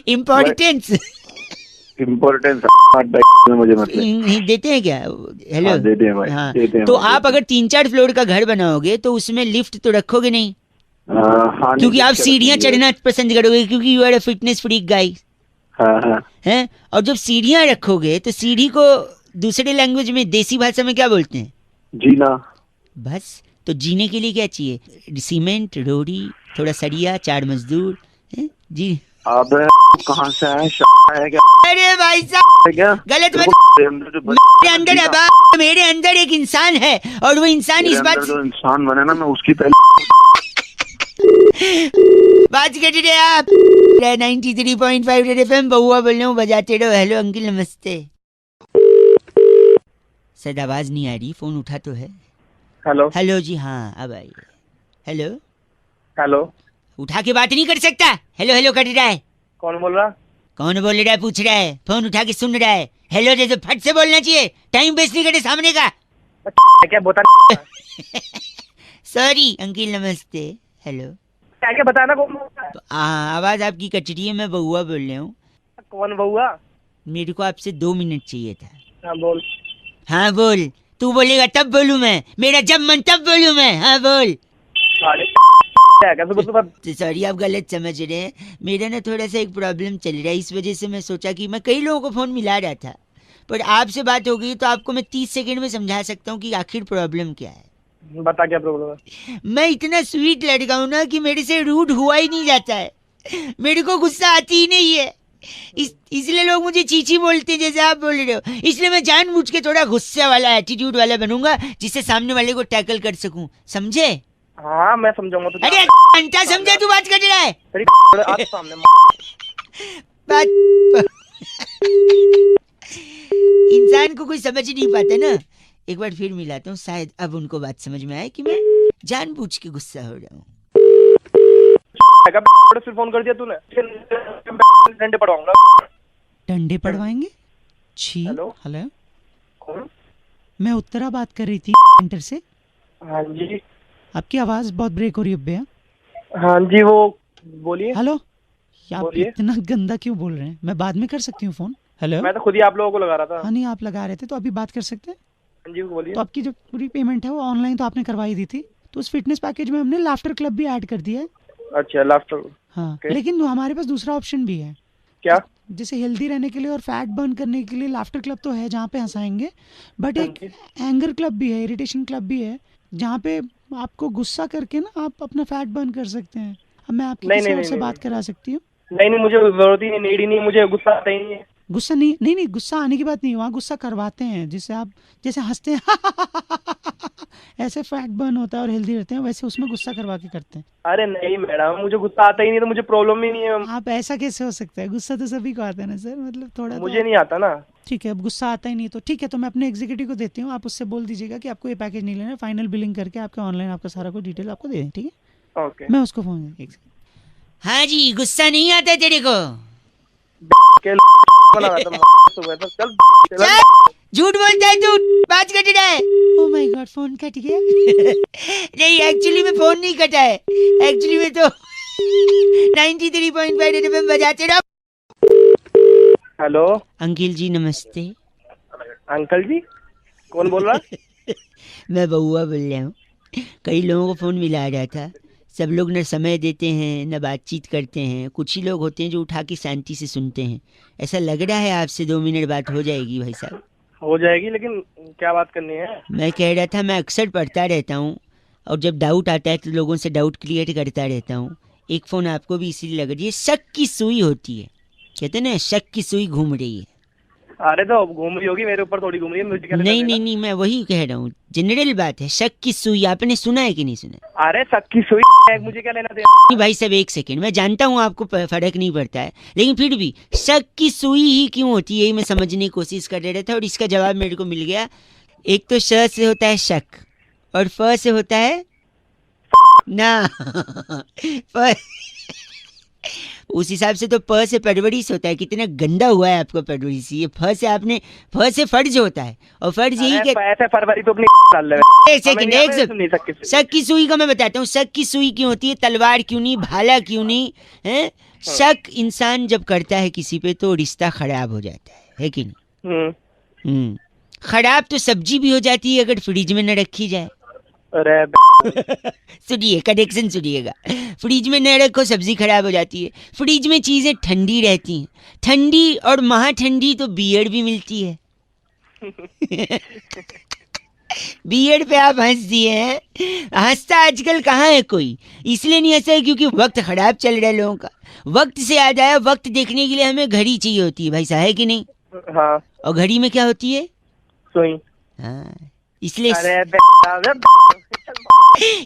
इम्पोर्टेंस इम्पोर्टेंस मुझे मतलब नहीं देते हैं क्या? हेलो। हाँ, देते हैं भाई, हाँ, देते हैं तो भाई, आप अगर 3-4 फ्लोर का घर बनाओगे तो उसमें लिफ्ट तो रखोगे नहीं, हाँ, क्योंकि आप नहीं, सीढ़ियाँ रखेंगे। चढ़ना पसंद करोगे, क्योंकि you are a fitness freak guy, हाँ हाँ हैं? और जब सीढ़ियाँ रखोगे तो सीढ़ी को दूसरे लैंग्वेज में, देसी भाषा में क्या बोलते हैं? जीना। बस, तो जीने के लिए क्या चाहिए? सीमेंट, रोड़ी, थोड़ा सरिया, 4 मजदूर, हैं? जी। अब कहाँ से है क्या? अरे भाई साहब क्या गलत मत। मेरे अंदर है बा, मेरे अंदर एक इंसान है और वो इंसान इस बात जो इंसान बने ना, मैं उसकी पहले बात कर रहे आप। 93.5 रेड एफएम, बहुआ बोल रहा हूँ, बजाते रहो। हेलो अंकिल, नमस्ते। शायद आवाज नहीं आ रही, फोन उठा तो है। हेलो। हेलो जी, हाँ अब आई। हेलो। हेलो। उठा के बात नहीं कर सकता? हेलो हेलो कर रहा है। कौन बोल रहा? कौन बोल रहा है पूछ रहा है, फोन उठा के सुन रहा है। हेलो जैसे फट से बोलना चाहिए, टाइम वेस्ट नहीं करे सामने का। क्या बता? सॉरी अंकिल, नमस्ते। हेलो। क्या बताना? कौन? आवाज आपकी कट रही है, मैं बहुआ बोल रहा हूँ। कौन बहुआ? मेरे को आपसे 2 मिनट चाहिए था। हाँ बोल। हाँ बोल, तू बोलेगा तब बोलूं मैं, मेरा जब मन तब बोलूं मैं। हाँ बोल। सॉरी, आप गलत समझ रहे हैं। मेरा ना थोड़ा सा एक प्रॉब्लम चल रहा है, इस वजह से मैं सोचा कि मैं कई लोगों को फोन मिला रहा था, पर आपसे बात हो गई तो आपको मैं 30 सेकंड में समझा सकता हूँ कि आखिर प्रॉब्लम क्या है। बता क्या प्रॉब्लम है? मैं इतना स्वीट लड़का हूँ ना कि मेरे से रूड हुआ ही नहीं जाता है, मेरे को गुस्सा आती ही नहीं है। इसलिए लोग मुझे चीची बोलते हैं जैसे आप बोल रहे हो। इसलिए मैं जानबूझ के थोड़ा गुस्से वाला, एटीट्यूड वाला बनूंगा, जिससे सामने वाले को टैकल कर सकूं, समझे? हाँ मैं समझाऊंगा तुझे। अरे घंटा समझे तू बात कर रहा है? आज सामने इंसान को कोई समझ नहीं पाता ना। एक बार फिर मिलाता हूँ, शायद अब उनको बात समझ में आए कि मैं जानबूझ के गुस्सा हो रहा हूँ। फिर फोन कर दिया तूने, डंडे पड़वाऊंगा। डंडे पड़वाएंगे? छी। हेलो। हेलो, कौन? मैं उत्तरा बात कर रही थी सेंटर से। हाँ जी। आपकी आवाज बहुत ब्रेक हो रही है भैया। हाँ जी, वो बोलिए। हेलो, आप बोलिए। इतना गंदा क्यों बोल रहे हैं? मैं बाद में कर सकती हूँ फोन। हेलो। मैं तो खुद ही आप लोगों को लगा रहा था। हाँ नहीं, आप लगा रहे थे तो अभी बात कर सकते हैं। हाँ जी बोलिए। तो आपकी जो पूरी पेमेंट है वो ऑनलाइन तो आपने करवाई दी थी, तो उस फिटनेस पैकेज में हमने लाफ्टर क्लब भी ऐड कर दिया है। अच्छा, लाफ्टर। हाँ, लेकिन हमारे पास दूसरा ऑप्शन भी है। क्या? जैसे हेल्दी रहने के लिए और फैट बर्न करने के लिए लाफ्टर क्लब तो है जहाँ पे हंसाएंगे, बट एक एंगर क्लब भी है, इरिटेशन क्लब भी है, जहाँ पे आपको गुस्सा करके ना आप अपना फैट बर्न कर सकते हैं। अब मैं आपकी किसी और से बात करा सकती हूँ। नहीं, मुझे जरूरत ही नहीं, नीड ही नहीं, मुझे गुस्सा आता ही नहीं है। गुस्सा नहीं, गुस्सा आने की बात नहीं, वहाँ गुस्सा करवाते हैं, जिससे आप जैसे हंसते हैं ऐसे फैट बर्न होता है और हेल्दी रहते हैं, वैसे उसमें गुस्सा करवा के करते हैं। अरे नहीं मैडम, मुझे गुस्सा आता ही नहीं, तो मुझे प्रॉब्लम ही नहीं है। आप ऐसा कैसे हो सकता है? गुस्सा तो सभी को आता है ना सर, मतलब थोड़ा मुझे नहीं आता ना। ठीक है, अब गुस्सा आता ही नहीं तो ठीक है, तो मैं अपने एग्जीक्यूटिव को देती हूँ, आप उससे बोल दीजिएगा कि आपको ये पैकेज नहीं लेना, फाइनल बिलिंग करके आपके ऑनलाइन आपका सारा कुछ डिटेल आपको दे दें, ठीक है? ओके, मैं उसको फोन। हाँ जी, गुस्सा नहीं आता तेरे को? चल झूठ बोलता है तू, बात कट रहा है। Oh my God, phone cut गया। नहीं, एक्चुअली में फोन नहीं कटा है, एक्चुअली में तो 93.5 एफएम बजाते रहो। हेलो अंकिल जी, नमस्ते। अंकल जी, कौन बोल रहा? मैं बहुआ बोल रहा हूँ। कई लोगों को फोन मिला रहा था, सब लोग न समय देते हैं न बातचीत करते हैं, कुछ ही लोग होते हैं जो उठा के शांति से सुनते हैं। ऐसा लग रहा है आपसे 2 मिनट बात हो जाएगी भाई साहब? हो जाएगी, लेकिन क्या बात करनी है? मैं कह रहा था, मैं अक्सर पढ़ता रहता हूँ और जब डाउट आता है तो लोगों से डाउट क्लियर करता रहता हूँ। एक फ़ोन आपको भी इसीलिए लग रही है, शक की सुई होती है, कहते हैं ना, शक की सुई घूम रही है। अरे तो घूम रही होगी मेरे ऊपर, थोड़ी घूम रही है मुझे क्या लेना नहीं देना? नहीं नहीं, मैं वही कह रहा हूँ, जनरल बात है। शक की सुई आपने सुना है कि नहीं सुना? अरे शक की सुई मुझे क्या लेना देना? नहीं भाई साहब, एक सेकंड, मैं जानता हूँ आपको फर्क नहीं पड़ता है, लेकिन फिर भी शक की सुई ही क्यों होती है, यही मैं समझने की कोशिश कर रहा था और इसका जवाब मेरे को मिल गया। एक तो श से होता है शक और फ से होता है ना उस हिसाब से तो प से परवरिश होता है। कितना गंदा हुआ है आपका परवरिश। ये फ से आपने, फ से फर्ज होता है और फर्ज यही कि पैसे फरवरी तो अपनी डाल ले। एक सेकंड, एक सेकंड, शक की सुई का मैं बताता हूँ। शक की सुई क्यों होती है, तलवार क्यों नहीं, भाला क्यों नहीं है? शक इंसान जब करता है किसी पे तो रिश्ता खराब हो जाता है कि नहीं? खराब तो सब्जी भी हो जाती है अगर फ्रिज में न रखी जाए। अरे सुनिए, कनेक्शन सुनिएगा। फ्रिज में न रखो, सब्जी खराब हो जाती है। फ्रिज में चीजें ठंडी रहती हैं, ठंडी और महा ठंडी तो बियर भी मिलती है। बियर पे आप हंस दिए हैं, हंसता आजकल कहाँ है कोई, इसलिए नहीं हंसा है क्योंकि वक्त खराब चल रहा है लोगों का। वक्त से याद आया, वक्त देखने के लिए हमें घड़ी चाहिए होती है भाई साहब, है कि नहीं? हाँ। और घड़ी में क्या होती है? सुई। हाँ, इसलिए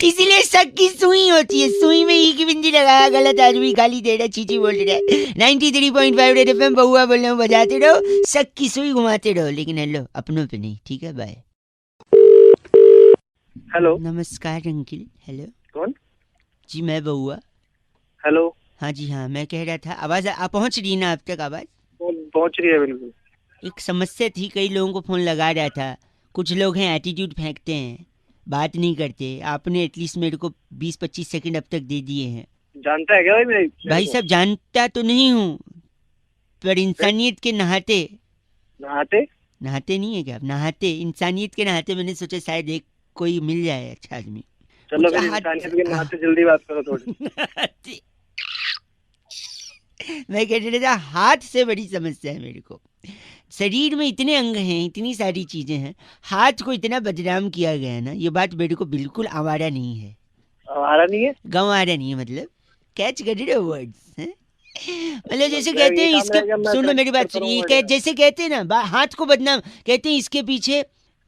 इसीलिए शक की सुई होती है। सुई में ई की बिंदी लगाया, गलत आदमी गाली दे रहा, चीची बोल रहा है। 93.5 रेड एफएम बहुआ बोल रहा हूँ, बजाते रहो, शक की सुई घुमाते रहो, लेकिन हेलो अपनों पे नहीं, ठीक है? बाय। हेलो, नमस्कार अंकिल। हेलो, कौन? जी मैं बहुआ। हेलो। हाँ जी हाँ, मैं कह रहा था, आवाज आप पहुँच रही है ना? आप तक आवाज पहुँच रही है बिल्कुल। एक समस्या थी, कई लोगों को फोन लगा रहा था। कुछ लोग हैं एटीट्यूड फेंकते हैं, बात नहीं करते। आपने एटलीस्ट मेरे को 20-25 सेकंड अब तक दे दिए हैं। जानता है क्या भाई मेरे? भाई साहब जानता तो नहीं हूँ, पर इंसानियत के नहाते नहीं है क्या आप? नहाते, इंसानियत के नहाते मैंने सोचा शायद एक कोई मिल जाए अच्छा आदमी। चलो फिर इंसानियत के नहाते जल्दी बात करो थोड़ी। मैं कह रहा था, हाथ से बड़ी समस्या है मेरे को। शरीर में इतने अंग हैं, इतनी सारी चीजें हैं, हाथ को इतना बदनाम किया गया है ना, ये बात मेरे को बिल्कुल आवारा नहीं है। आवारा नहीं है? गंवारा नहीं है, मतलब कैच कर रहे हो वर्ड्स हैं? मतलब जैसे कहते हैं इसके, सुनो मेरी बात सुनिए, जैसे कहते हैं ना हाथ को बदनाम, कहते हैं इसके पीछे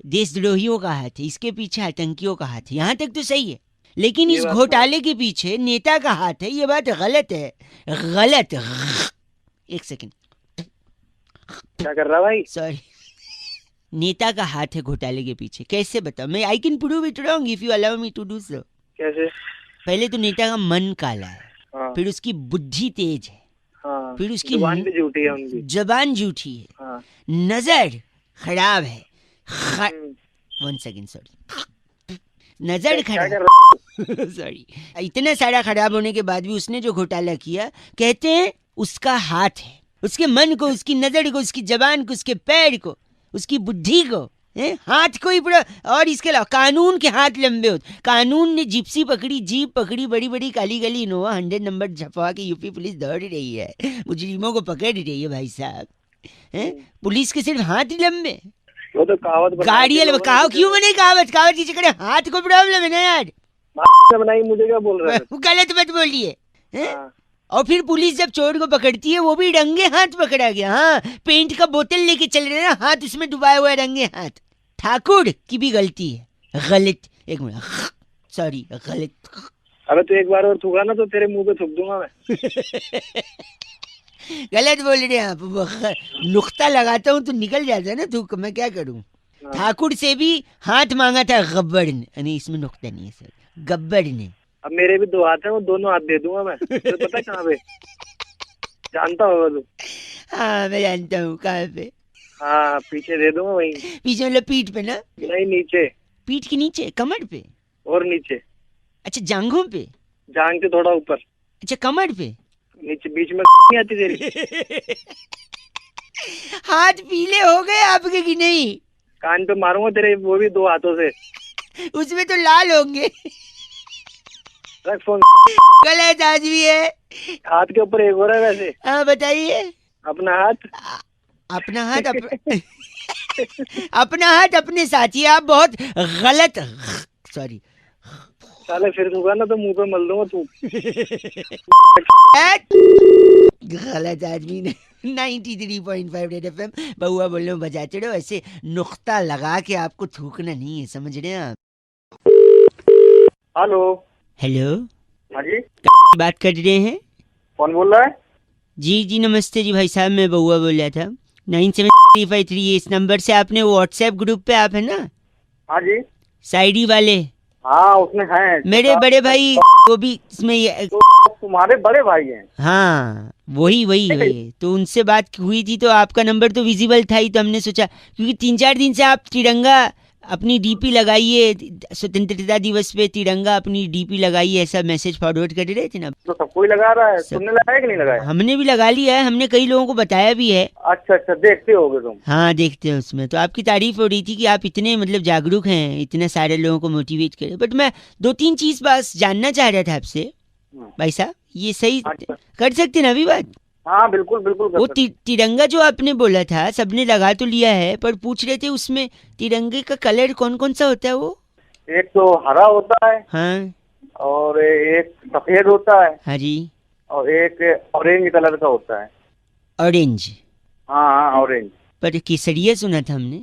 देशद्रोहियों का हाथ है, इसके पीछे आतंकियों का हाथ है। यहाँ तक तो सही है, लेकिन इस घोटाले के पीछे नेता का हाथ है, ये बात गलत है। गलत। एक सेकंड, क्या कर रहा भाई? सॉरी, नेता का हाथ है घोटाले के पीछे। कैसे बताओ मैं? I can prove it wrong if you allow me to do so. कैसे? पहले तो नेता का मन काला है, हाँ। फिर उसकी बुद्धि तेज है, हाँ। फिर उसकी जुबान भी झूठी है उनकी। जबान झूठी है, हाँ। नजर खराब है। 1 सेकंड, सॉरी, नजर खराब सॉरी। इतना सारा खराब होने के बाद भी उसने जो घोटाला किया, कहते हैं उसका हाथ है, उसके मन को, उसकी नजर को, उसकी जबान को, उसके पैर को, उसकी बुद्धि को, हाथ को ही पूरा। और इसके अलावा कानून के हाथ लंबे होते। कानून ने जिप्सी पकड़ी, जीप पकड़ी, बड़ी बड़ी काली गली इनोवा 100 नंबर छपवा के यूपी पुलिस दौड़ रही है, मुजरिमों को पकड़ रही है भाई साहब। पुलिस के सिर्फ हाथ ही लंबे। वो तो कहावत गाड़ी कहावत क्यों बने? कहावत की जगह हाथ को प्रॉब्लम है ना यार। बनाई, मुझे क्या बोल रहा है? गलत मत बोलिए। और फिर पुलिस जब चोर को पकड़ती है, वो भी रंगे हाथ पकड़ा गया। हाँ, पेंट का बोतल लेके चल रहे ना, हाथ उसमें डुबाया हुआ है, रंगे हाथ। ठाकुर की भी गलती है। गलत, एक मिनट, सॉरी, गलत। अबे तू एक बार और थूका ना तो तेरे मुंह पे थूक दूंगा मैं। गलत बोल रहे हैं आप। नुक्ता लगाता हूँ तो निकल जाता है ना थूक, मैं क्या करूँ? ठाकुर से भी हाथ मांगा था गब्बर ने, नहीं इसमें नुक्ता नहीं है सर, गब्बर ने। अब मेरे भी 2 हाथ हैं, वो दोनों हाथ दे दूंगा मैं। तो पता है कहाँ पे? जानता होगा तू? हाँ मैं जानता हूँ, कहाँ पे? हाँ, पीछे दे दूंगा वहीं। पीछे मतलब पीठ पे ना? नहीं, नीचे। पीठ के नीचे, कमर पे? और नीचे। अच्छा, जांघों पे? जांघ के थोड़ा ऊपर। अच्छा, कमर पे? नीचे, बीच में नहीं आती तेरी। हाथ पीले हो गए आपके कि नहीं? कान पे मारूंगा तेरे, वो भी 2 हाथों से। उसमें तो लाल होंगे। रख फोन। गलत आदमी है। हाथ के ऊपर एक और है वैसे। हाँ बताइए। अपना हाथ। अपना हाथ अपना हाथ अपने साथ ही। आप बहुत गलत, सॉरी। साले फिर दूंगा ना तो मुंह पे मल दूंगा तू। गलत आदमी ने 93.5 रेड एफएम बउआ बोल रहे हो बजाते रहो, ऐसे नुक्ता लगा के आपको थूकना नहीं है, समझ रहे हैं आप? हेलो। हेलो, हाँ जी, बात कर रहे हैं? कौन बोल रहा है? जी जी नमस्ते जी भाई साहब, मैं बउआ बोल रहा था। 9735 इस नंबर से आपने व्हाट्सएप ग्रुप पे आप है ना? हाँ जी। शायरी वाले? हाँ उसमें है मेरे बड़े भाई वो भी इसमें तुम्हारे बड़े भाई हैं? हाँ वही तो उनसे बात हुई थी, तो आपका नंबर तो विजिबल था ही, तो हमने सोचा क्योंकि 3-4 दिन से आप तिरंगा अपनी डीपी लगाइए, स्वतंत्रता दिवस पे तिरंगा अपनी डीपी लगाइए, ऐसा मैसेज फॉरवर्ड कर रहे थे ना। तो सब कोई लगा रहा है, तुमने लगाया कि नहीं लगाया? हमने भी लगा लिया है, हमने कई लोगों को बताया भी है। अच्छा अच्छा, देखते होगे तुम? हाँ देखते हैं उसमें, तो आपकी तारीफ हो रही थी कि आप इतने मतलब जागरूक हैं, इतने सारे लोगों को मोटिवेट करें। बट मैं 2-3 चीज बस जानना चाह रहा था आपसे भाई साहब, ये सही कर सकते ना अभी बात? हाँ बिल्कुल बिल्कुल। वो तिरंगा जो आपने बोला था सबने लगा तो लिया है, पर पूछ रहे थे उसमें तिरंगे का कलर कौन कौन सा होता है? वो एक तो हरा होता है, हाँ, और एक सफेद होता है, हाँ जी, और एक ऑरेंज कलर का होता है। ऑरेंज? हाँ ऑरेंज। पर केसरिया सुना था हमने,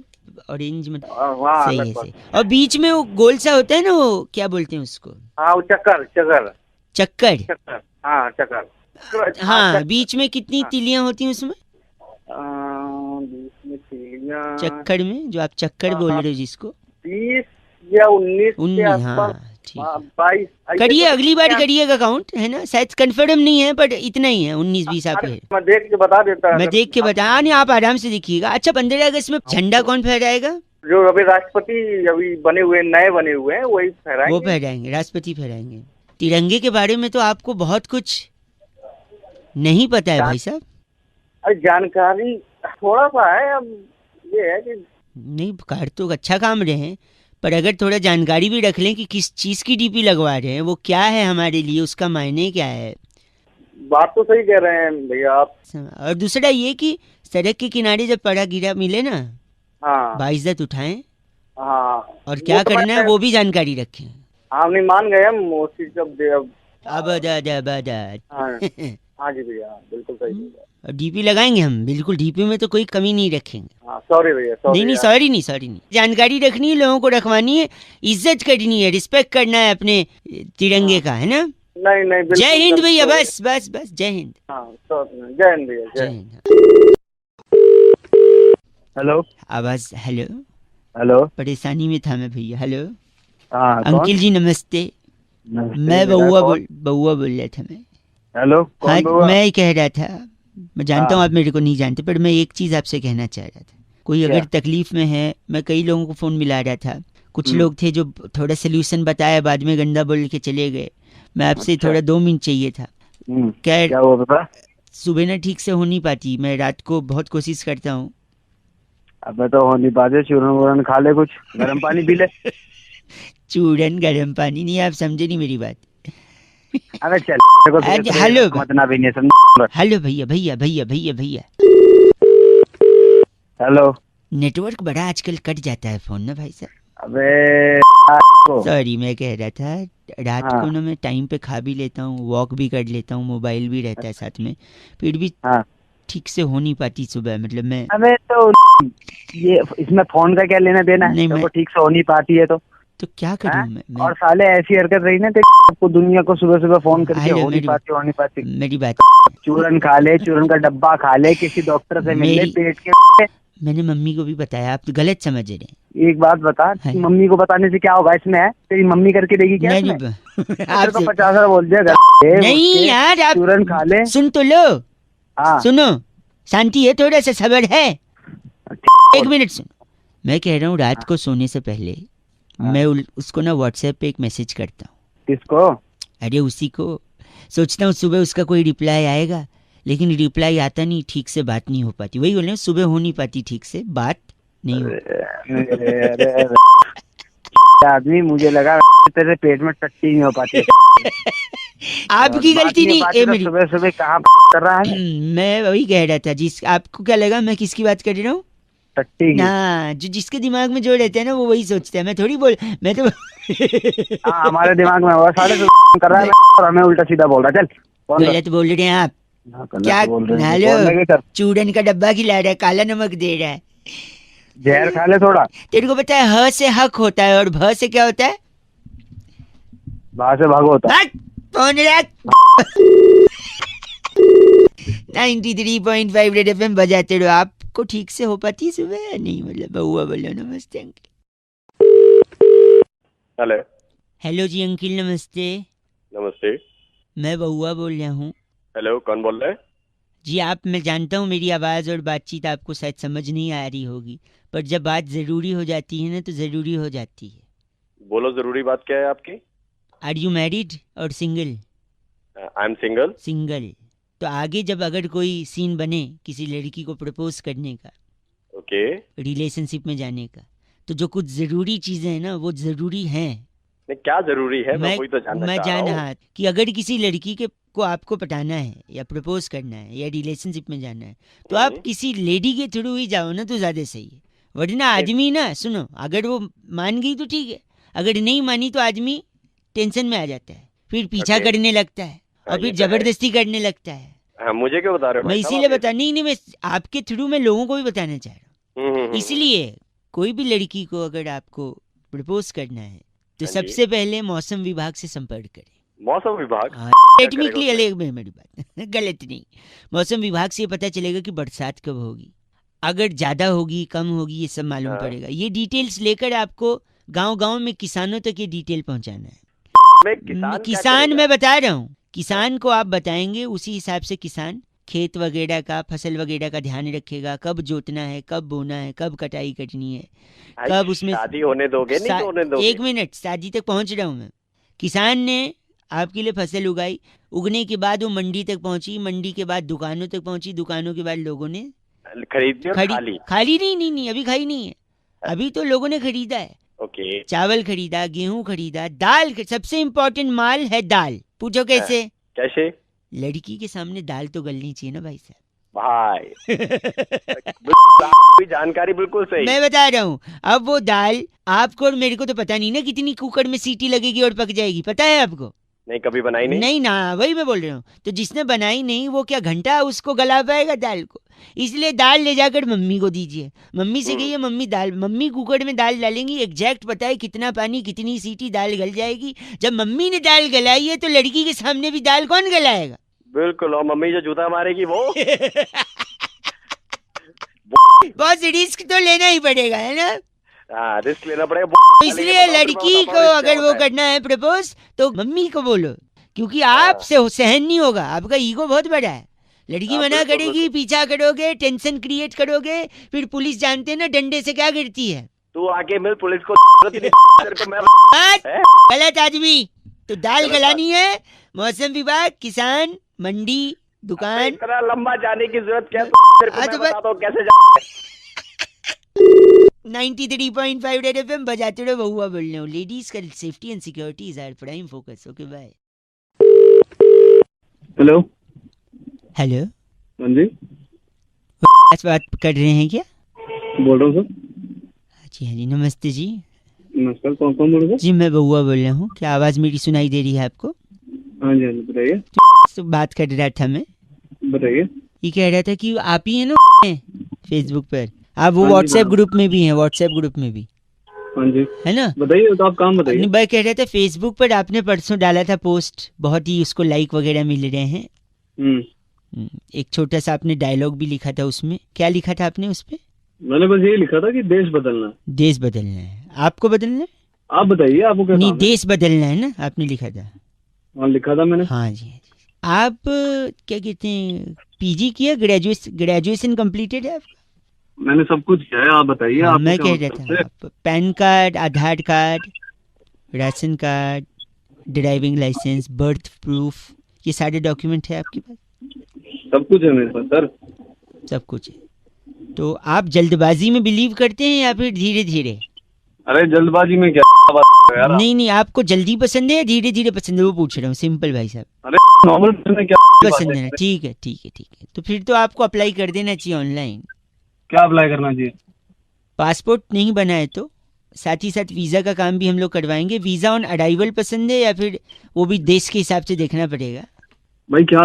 ऑरेंज मतलब सही है सही। और बीच में वो गोल सा होता है ना, वो क्या बोलते हैं उसको? हाँ वो चक्कर चक्कर चक्कर। चक्कर, हाँ चक्कर। हाँ बीच में कितनी तिलियां होती हैं उसमें? बीच में तिलियां चक्कर में, जो आप चक्कर बोल रहे हो जिसको? 20 या 19 हाँ ठीक, 22 करिए, अगली बार करिएगा काउंट, है ना? शायद कंफर्म नहीं है बट इतना ही है, 19-20 आप है। मैं देख के बता देता, मैं देख के बता नहीं, आप आराम से देखिएगा। अच्छा 15 अगस्त में झंडा कौन फहराएगा? जो अभी राष्ट्रपति अभी बने हुए नए बने हुए हैं वही फहराएंगे। वो फहराएंगे, राष्ट्रपति फहराएंगे। तिरंगे के बारे में तो आपको बहुत कुछ नहीं पता है भाई साहब? अरे जानकारी थोड़ा सा है, अब ये है कि नहीं कार तो अच्छा काम रहे हैं, पर अगर थोड़ा जानकारी भी रख लें कि किस चीज की डीपी लगवा रहे हैं, वो क्या है हमारे लिए, उसका मायने क्या है। बात तो सही कह रहे हैं भैया आप। और दूसरा ये कि सड़क के किनारे जब पड़ा गिरा मिले ना, हाँ, बाइज्जत उठाएं, हाँ, और क्या करना है वो भी जानकारी रखें। हाँ नहीं मान गए हम वो चीज अब हाँ जी भैया बिल्कुल सही। डीपी लगाएंगे हम, बिल्कुल डीपी में तो कोई कमी नहीं रखेंगे। सॉरी भैया, नहीं सॉरी नहीं, जानकारी रखनी है, लोगों को रखवानी है, इज्जत करनी है, रिस्पेक्ट करना है अपने तिरंगे का, है ना? नहीं जय हिंद भैया, बस जय हिंद। जय हिंद भैया, जय हिंद। हेलो, आवाज हेलो हेलो, परेशानी में था मैं भैया। हेलो अंकिल जी नमस्ते, मैं बउआ बोल रहा था मैं। हेलो हाँ मैं ही कह रहा था, मैं जानता हूँ आप मेरे को नहीं जानते, पर मैं एक चीज आपसे कहना चाह रहा था। कोई अगर तकलीफ में है, मैं कई लोगों को फोन मिला रहा था, कुछ लोग थे जो थोड़ा सोल्यूशन बताया, बाद में गंदा बोल के चले गए। मैं आपसे थोड़ा 2 मिनट चाहिए था। क्या हुआ बता? सुबह ना ठीक से हो नहीं पाती, मैं रात को बहुत कोशिश करता हूँ। अब तो हो नहीं पाते, चूरन खा ले, कुछ गर्म पानी पी ले। चूरन गर्म पानी नहीं, आप समझे नहीं मेरी बात। अरे चल हेलो मतलब भी नहीं समझ। हेलो भैया हेलो, नेटवर्क बड़ा आजकल कट जाता है फोन ना भाई साहब। अबे सॉरी, मैं कह रहा था रात को ना मैं टाइम पे खा भी लेता हूँ, वॉक भी कर लेता हूँ, मोबाइल भी रहता है साथ में, फिर भी ठीक से हो नहीं पाती सुबह, मतलब मैं। अबे तो ये इसमें फोन का क्या लेना देना है? नहीं, ठीक से हो नहीं पाती है तो क्या करूं मैं? और साले ऐसी हरकत रही ना, आपको दुनिया को सुबह सुबह फोन करके हो नहीं पाती। मेरी बात, चूरन खा ले, चूरन का डब्बा खा ले, किसी डॉक्टर से मिल ले पेट के। मैंने मम्मी को भी बताया, आप तो गलत समझ रहे हैं। एक बात बता, मम्मी को बताने से क्या होगा? इसमें है तेरी मम्मी करके देगी क्या? आप तो 50 बार बोल दिया। नहीं यार, आप चूरन खा ले, सुन तो लो। सुनो, शांति है, थोड़ा सा सब्र है, 1 मिनट सुनो। मैं कह रहा हूँ रात को सोने से पहले मैं उसको ना व्हाट्सएप पे एक मैसेज करता हूँ। किसको? अरे उसी को। सोचता हूँ सुबह उसका कोई रिप्लाई आएगा, लेकिन रिप्लाई आता नहीं, ठीक से बात नहीं हो पाती। वही बोल रहे, सुबह हो नहीं पाती ठीक से, बात नहीं हो। आदमी, मुझे लगा तेरे पेट में टट्टी नहीं हो पाती। आपकी गलती नहीं, मेरी। सुबह सुबह कहाँ कर रहा है? मैं वही कह रहा था, आपको क्या लगा मैं किसकी बात कर रहा हूँ? हाँ, जो जिसके दिमाग में जो रहते हैं ना वो वही सोचते हैं। मैं थोड़ी मैं तो हमारे दिमाग में वो साले कर रहा है और हमें उल्टा सीधा बोल रहा है। चल गलत बोल रहे हैं आप, क्या हेलो चूरन का डब्बा खिला रहा है, काला नमक दे रहा है, जहर खा ले थोड़ा। तेरे को पता है ह से हक होता है और भ से क्या होता है? वहां से भागो होता है। फोन रख। 93.5 रेड एफएम बजाते रहो। आपको ठीक से हो पाती सुबह या नहीं? मतलब बउआ बोलो नमस्ते अंकल। हेलो हेलो जी अंकिल नमस्ते। नमस्ते, मैं बउआ बोल रहा हूँ। हेलो कौन बोल रहा है? जी आप, मैं जानता हूँ मेरी आवाज़ और बातचीत आपको शायद समझ नहीं आ रही होगी, पर जब बात ज़रूरी हो जाती है ना तो ज़रूरी हो जाती है। बोलो, जरूरी बात क्या है आपकी? आर यू मैरिड और single? I am single. Single. तो आगे जब अगर कोई सीन बने किसी लड़की को प्रपोज करने का, ओके, रिलेशनशिप में जाने का, तो जो कुछ ज़रूरी चीज़ें हैं ना वो ज़रूरी हैं। क्या जरूरी है? मैं वही तो जानना मैं चाह जान रहा रहा हूँ कि अगर किसी लड़की के को आपको पटाना है या प्रपोज करना है या रिलेशनशिप में जाना है तो आप किसी लेडी के थ्रू ही जाओ ना तो ज्यादा सही है। वरना आदमी ना, सुनो, अगर वो मान गई तो ठीक है, अगर नहीं मानी तो आदमी टेंशन में आ जाता है, फिर पीछा करने लगता है और फिर जबरदस्ती करने लगता है। हाँ, मुझे क्यों बता रहे हो? मैं इसीलिए बता नहीं, मैं आपके थ्रू मैं लोगों को भी बताना चाह रहा हूँ। इसलिए कोई भी लड़की को अगर आपको प्रपोज करना है तो सबसे पहले मौसम विभाग से संपर्क करें। मौसम विभाग? टेक्निकली अलग है मेरी बात गलत नहीं। मौसम विभाग से पता चलेगा कि बरसात कब होगी, अगर ज्यादा होगी कम होगी ये सब मालूम पड़ेगा। ये डिटेल्स लेकर आपको गांव-गांव में किसानों तक ये डिटेल पहुंचाना है। किसान मैं बता रहा हूँ, किसान को आप बताएंगे, उसी हिसाब से किसान खेत वगैरह का, फसल वगैरह का ध्यान रखेगा, कब जोतना है, कब बोना है, कब कटाई करनी है, कब उसमें शादी होने दोगे नहीं होने दोगे? एक मिनट, शादी तक पहुंच रहा हूँ मैं। किसान ने आपके लिए फसल उगाई, उगने के बाद वो मंडी तक पहुंची, मंडी के बाद दुकानों तक पहुंची, दुकानों के बाद लोगों ने खरीदी। खाली नहीं, अभी खाई नहीं है, अभी तो लोगों ने खरीदा है। ओके, चावल खरीदा, गेहूं खरीदा, दाल, सबसे इम्पोर्टेंट माल है दाल। पूछो कैसे? कैसे? लड़की के सामने दाल तो गलनी चाहिए ना भाई साहब। भाई जानकारी बिल्कुल सही। मैं बता रहा हूँ, अब वो दाल आपको और मेरे को तो पता नहीं ना कितनी कुकर में सीटी लगेगी और पक जाएगी, पता है आपको? नहीं, कभी बनाई नहीं ना, वही मैं बोल रहा हूँ। तो जिसने बनाई नहीं वो क्या घंटा उसको गला पाएगा दाल को? इसलिए दाल ले जाकर मम्मी को दीजिए, मम्मी से कहिए मम्मी कुकर में दाल डालेंगी, एग्जैक्ट पता है कितना पानी, कितनी सीटी, दाल गल जाएगी। जब मम्मी ने दाल गलाई है तो लड़की के सामने भी दाल कौन गलाएगा? बिल्कुल, और मम्मी जो जूता मारेगी वो बहुत रिस्क तो लेना ही पड़ेगा, है ना? हाँ, रिस्क लेना पड़ेगा। इसलिए लड़की को अगर वो करना है प्रपोज तो मम्मी को बोलो, क्योंकि आपसे सहन नहीं होगा, आपका ईगो बहुत बड़ा है। लड़की मना करेगी, पीछा करोगे, टेंशन क्रिएट करोगे, फिर पुलिस जानते हैं ना डंडे से क्या करती है। तू आके मिल पुलिस को गलत आदमी। तो दाल गलानी है, मौसम विभाग, किसान, मंडी, दुकान। इतना लंबा जाने की जरूरत क्या? कैसे 93.5 रेड एफएम बजाते रहो। बहुआ बोल रहा हूँ, लेडीज का safety and security is our prime focus. Okay bye. Hello hello, हाँ जी, बात कर रहे हैं क्या? बोल रहा हूँ सर। जी हाँ जी, नमस्ते जी। नमस्कार, कौन कौन बोल रहे हो? जी मैं बहुआ बोल रहा हूँ, क्या आवाज मेरी सुनाई दे रही है आपको? हाँ जी, हाँ जी, बताइए। तो बात कर रहा था मैं, बताइए। ये कह रहा था कि आप ही है ना फेसबुक पर, आप वो व्हाट्सएप ग्रुप में भी हैं, व्हाट्सएप ग्रुप में भी, हाँ जी, है ना? बताइए, तो आप काम बताइए। मैं कह रहा था फेसबुक पर आपने परसों डाला था पोस्ट, बहुत ही उसको लाइक वगैरह मिल रहे हैं। एक छोटा सा आपने डायलॉग भी लिखा था, उसमें क्या लिखा था आपने उस पे? मैंने बस ये लिखा था कि देश बदलना। देश बदलना है, आपको बदलना है? आप बताइए, आपको क्या? नहीं, देश बदलना है ना, आपने लिखा था। हाँ, लिखा था मैंने। हाँ जी। आप क्या कहते हैं, पीजी किया, ग्रेजुएशन कंप्लीटेड है आपका? मैंने सब कुछ किया है, आप बताइए। हाँ, मैं कह रहा था PAN card, Aadhaar card, ration card, driving licence, birth proof, ये सारे डॉक्यूमेंट है आपके पास? सब कुछ है मेरे पास सर। सब कुछ है। तो आप जल्दबाजी में बिलीव करते हैं या फिर धीरे धीरे? अरे जल्दबाजी में क्या बात कर रहे हो यार? नहीं, आपको जल्दी पसंद है या धीरे धीरे पसंद है, वो पूछ रहा हूँ, सिंपल भाई साहब। अरे नॉर्मल क्या पसंद है? ठीक है। तो फिर तो आपको अप्लाई कर देना चाहिए ऑनलाइन। क्या अप्लाई करना चाहिए? पासपोर्ट नहीं बना है तो साथ ही साथ वीजा का काम भी हम लोग करवाएंगे। वीजा ऑन अराइवल पसंद है या फिर वो भी देश के हिसाब से देखना पड़ेगा? भाई क्या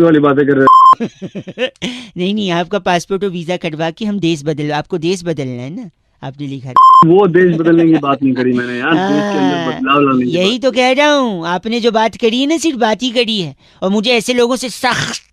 वाली बातें कर रहे हो? नहीं, आपका पासपोर्ट और वीजा कटवा के हम देश बदल, आपको देश बदलना है ना, आपने लिखा। वो देश बदलने की बात नहीं करी मैंने यार, देश के अंदर बदलाव लाने की यही तो कह रहा हूँ, आपने जो बात करी है ना सिर्फ बात ही करी है, और मुझे ऐसे लोगों से सख्त